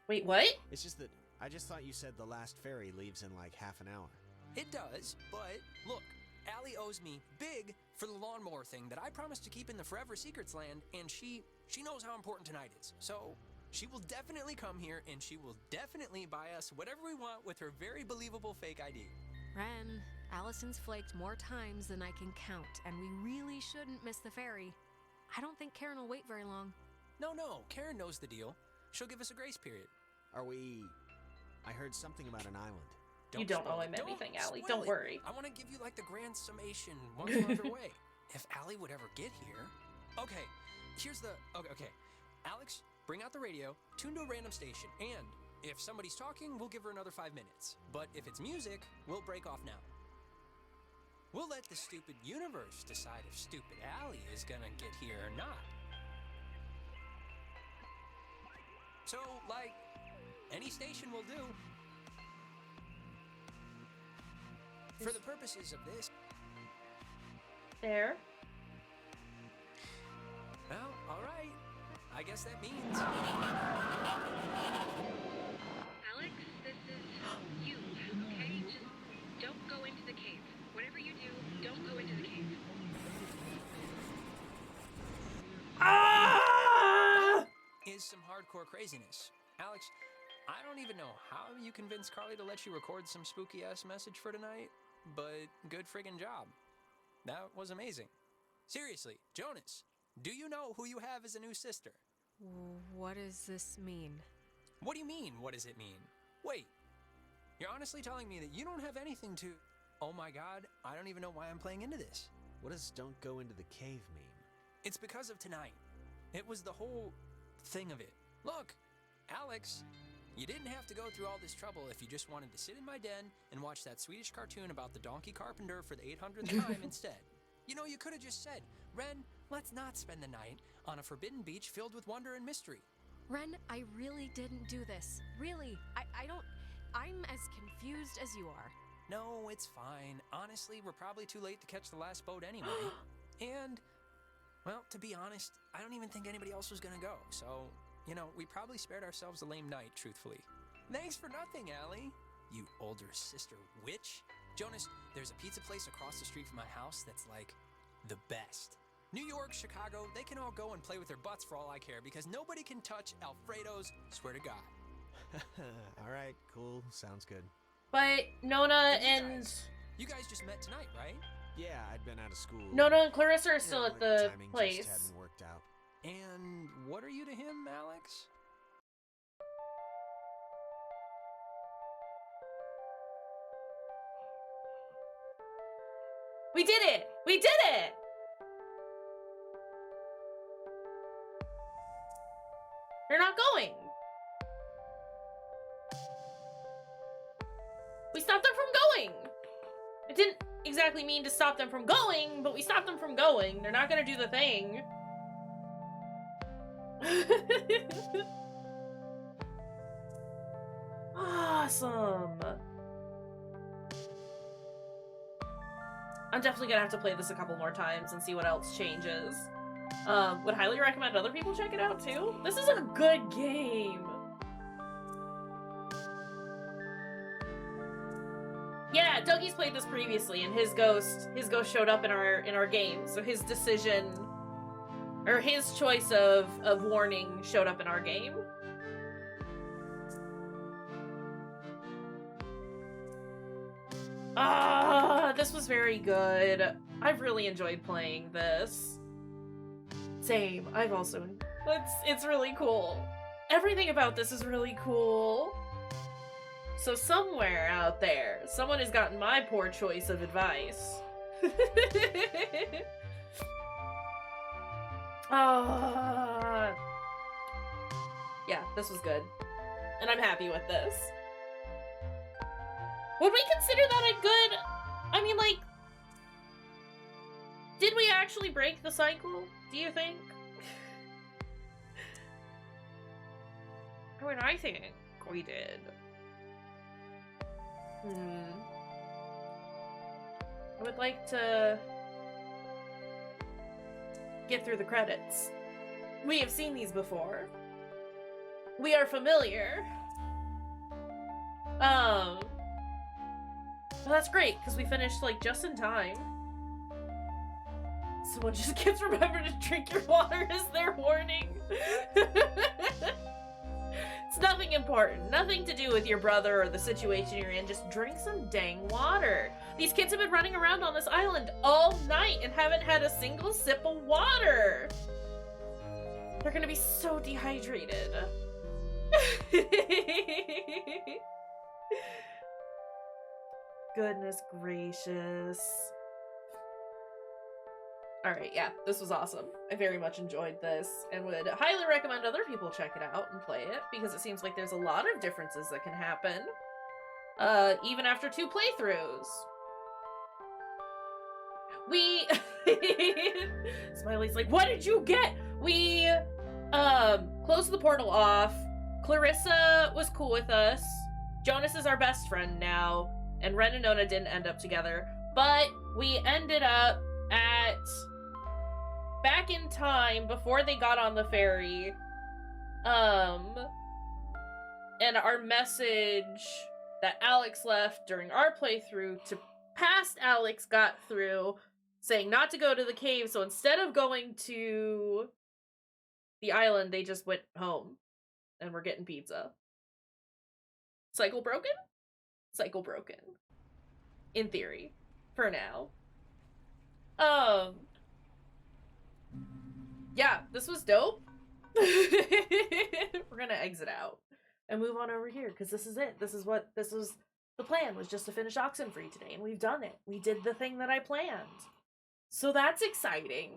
S1: Wait, what?
S2: It's just that I just thought you said the last ferry leaves in like half an hour.
S6: It does, but look, Allie owes me big for the lawnmower thing that I promised to keep in the Forever Secrets land, and she knows how important tonight is. So she will definitely come here, and she will definitely buy us whatever we want with her very believable fake ID.
S3: Ren, Allison's flaked more times than I can count, and we really shouldn't miss the ferry. I don't think Karen will wait very long.
S6: No, Karen knows the deal. She'll give us a grace period.
S2: Are we... I heard something about an island.
S1: You don't owe him anything, Allie. Don't worry.
S6: I want to give you like the grand summation once we're underway. If Allie would ever get here. Okay, here's the... Okay. Alex, bring out the radio, tune to a random station, and if somebody's talking, we'll give her another 5 minutes. But if it's music, we'll break off now. We'll let the stupid universe decide if stupid Allie is gonna get here or not. So, like, any station will do. For the purposes of this.
S1: There.
S6: Well, alright. I guess that means...
S13: Alex, this is you, okay? Just don't go into the cave. Whatever you do, don't go into the cave.
S1: Ah!
S6: Is some hardcore craziness. Alex, I don't even know how you convinced Carly to let you record some spooky-ass message for tonight, but good friggin' job. That was amazing. Seriously, Jonas, do you know who you have as a new sister?
S3: What does this mean?
S6: What do you mean, what does it mean? Wait, you're honestly telling me that you don't have anything to... Oh my god, I don't even know why I'm playing into this.
S2: What does "don't go into the cave" mean?
S6: It's because of tonight. It was the whole thing of it. Look, Alex, you didn't have to go through all this trouble if you just wanted to sit in my den and watch that Swedish cartoon about the donkey carpenter for the 800th time instead. You know, you could have just said, Ren, let's not spend the night on a forbidden beach filled with wonder and mystery.
S3: Ren, I really didn't do this. Really. I don't... I'm as confused as you are.
S6: No, it's fine. Honestly, we're probably too late to catch the last boat anyway. And, well, to be honest, I don't even think anybody else was gonna go. So, you know, we probably spared ourselves a lame night, truthfully. Thanks for nothing, Allie. You older sister witch. Jonas, there's a pizza place across the street from my house that's like the best. New York, Chicago, they can all go and play with their butts for all I care because nobody can touch Alfredo's, swear to God.
S2: All right, cool. Sounds good.
S1: But Nona and
S6: You guys just met tonight, right?
S2: Yeah, I'd been out of school.
S1: Nona and Clarissa are
S2: You
S1: still
S2: know,
S1: at the
S2: timing
S1: place.
S2: just hadn't worked out.
S6: And what are you to him, Alex?
S1: We did it! We did it! They're not going. We stopped them from going. It didn't exactly mean to stop them from going, but we stopped them from going. They're not gonna do the thing. Awesome. I'm definitely gonna have to play this a couple more times and see what else changes. Would highly recommend other people check it out too. This is a good game. Yeah, Dougie's played this previously, and his ghost showed up in our game. So his decision, or his choice of warning showed up in our game. Ah, this was very good. I've really enjoyed playing this. Same. I've also. It's really cool. Everything about this is really cool. So somewhere out there, someone has gotten my poor choice of advice. Yeah, this was good. And I'm happy with this. Would we consider that a good... I mean, like... Did we actually break the cycle, do you think? I mean, I think we did. I would like to get through the credits. We have seen these before. We are familiar. Well, that's great, because we finished, like, just in time. Someone just gets remembered to drink your water as their warning. It's nothing important. Nothing to do with your brother or the situation you're in. Just drink some dang water. These kids have been running around on this island all night and haven't had a single sip of water. They're gonna be so dehydrated. Goodness gracious. Alright, yeah, this was awesome. I very much enjoyed this and would highly recommend other people check it out and play it because it seems like there's a lot of differences that can happen. Even after 2 playthroughs. We... Smiley's like, what did you get? We, closed the portal off. Clarissa was cool with us. Jonas is our best friend now. And Ren and Nona didn't end up together. But we ended up at... back in time, before they got on the ferry. And our message that Alex left during our playthrough to past Alex got through, saying not to go to the cave, so instead of going to the island, they just went home. And we're getting pizza. Cycle broken? Cycle broken. In theory. For now. Yeah, this was dope. We're gonna exit out and move on over here, because this is it. This was the plan, was just to finish Oxenfree today, and we've done it. We did the thing that I planned. So that's exciting.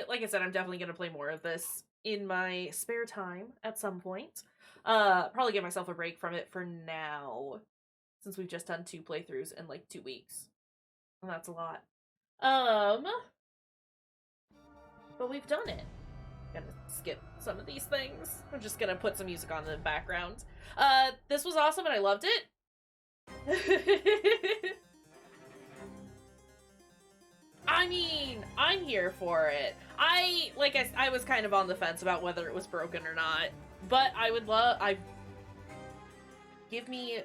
S1: Like I said, I'm definitely gonna play more of this in my spare time at some point. Probably give myself a break from it for now, since we've just done 2 playthroughs in like 2 weeks. And that's a lot. But we've done it. gonna skip some of these things. I'm just gonna put some music on in the background. This was awesome and I loved it. I mean, I'm here for it. I was kind of on the fence about whether it was broken or not, but I would love, give me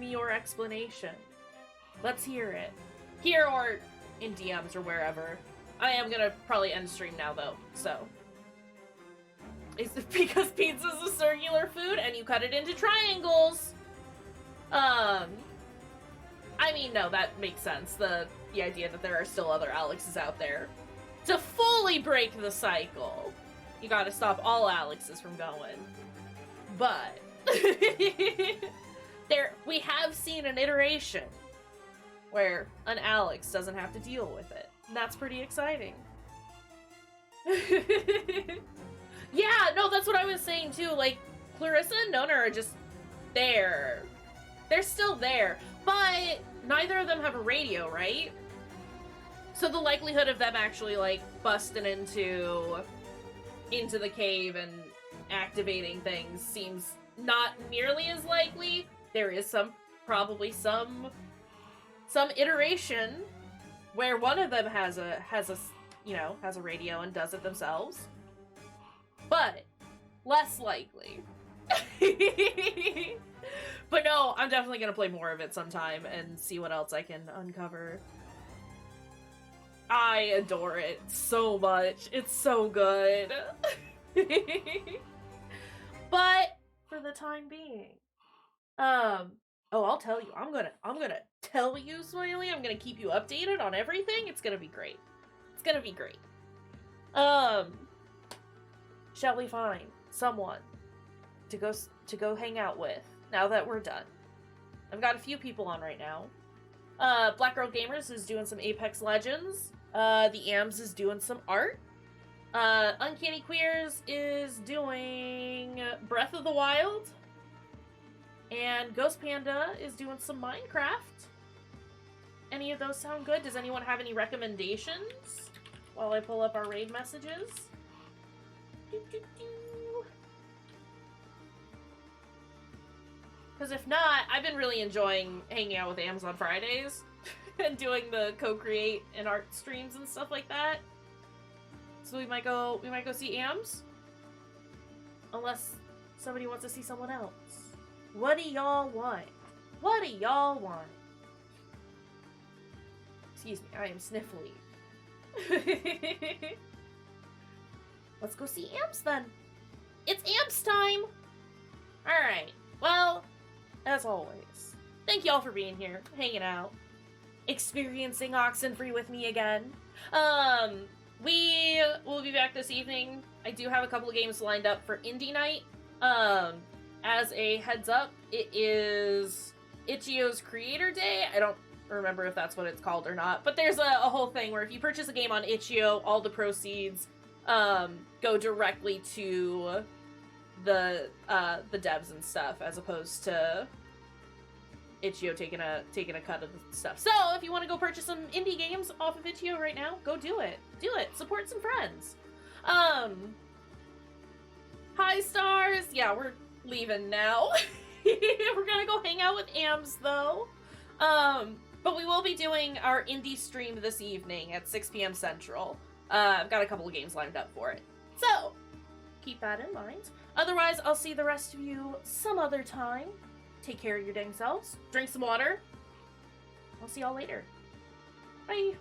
S1: your explanation. Let's hear it. Here or in DMs or wherever. I am gonna probably end stream now though, so. Is it because pizza's a circular food and you cut it into triangles? I mean, no, that makes sense. The idea that there are still other Alexes out there. To fully break the cycle, you gotta stop all Alexes from going. But we have seen an iteration where an Alex doesn't have to deal with it. And that's pretty exciting. Yeah, no, that's what I was saying too. Like, Clarissa and Nona are just there. They're still there. But neither of them have a radio, right? So the likelihood of them actually, like, busting into the cave and activating things seems not nearly as likely. There is probably some iteration where one of them has a radio and does it themselves. But less likely. But no, I'm definitely gonna play more of it sometime and see what else I can uncover. I adore it so much. It's so good. But for the time being, I'll tell you. I'm gonna tell you, Smiley. I'm gonna keep you updated on everything. It's gonna be great. It's gonna be great. Shall we find someone to go hang out with now that we're done? I've got a few people on right now. Black Girl Gamers is doing some Apex Legends. The AMS is doing some art. Uncanny Queers is doing Breath of the Wild. And Ghost Panda is doing some Minecraft. Any of those sound good? Does anyone have any recommendations while I pull up our raid messages? Because if not, I've been really enjoying hanging out with AMS on Fridays and doing the co-create and art streams and stuff like that. So we might go see AMS, unless somebody wants to see someone else. What do y'all want? What do y'all want? Excuse me, I am sniffly. Let's go see AMS then. It's AMS time! Alright, well, as always, thank y'all for being here, hanging out, experiencing OXENFREE with me again. We will be back this evening. I do have a couple of games lined up for Indie Night. As a heads up, it is Itch.io's Creator Day. I don't remember if that's what it's called or not, but there's a whole thing where if you purchase a game on Itch.io, all the proceeds go directly to the devs and stuff, as opposed to Itch.io taking a cut of the stuff. So if you want to go purchase some indie games off of Itch.io right now, go do it. Do it. Support some friends. Hi stars. Yeah, we're leaving now. We're gonna go hang out with AMS though. But we will be doing our indie stream this evening at 6 p.m. Central. I've got a couple of games lined up for it. So, keep that in mind. Otherwise, I'll see the rest of you some other time. Take care of your dang selves. Drink some water. I'll see y'all later. Bye.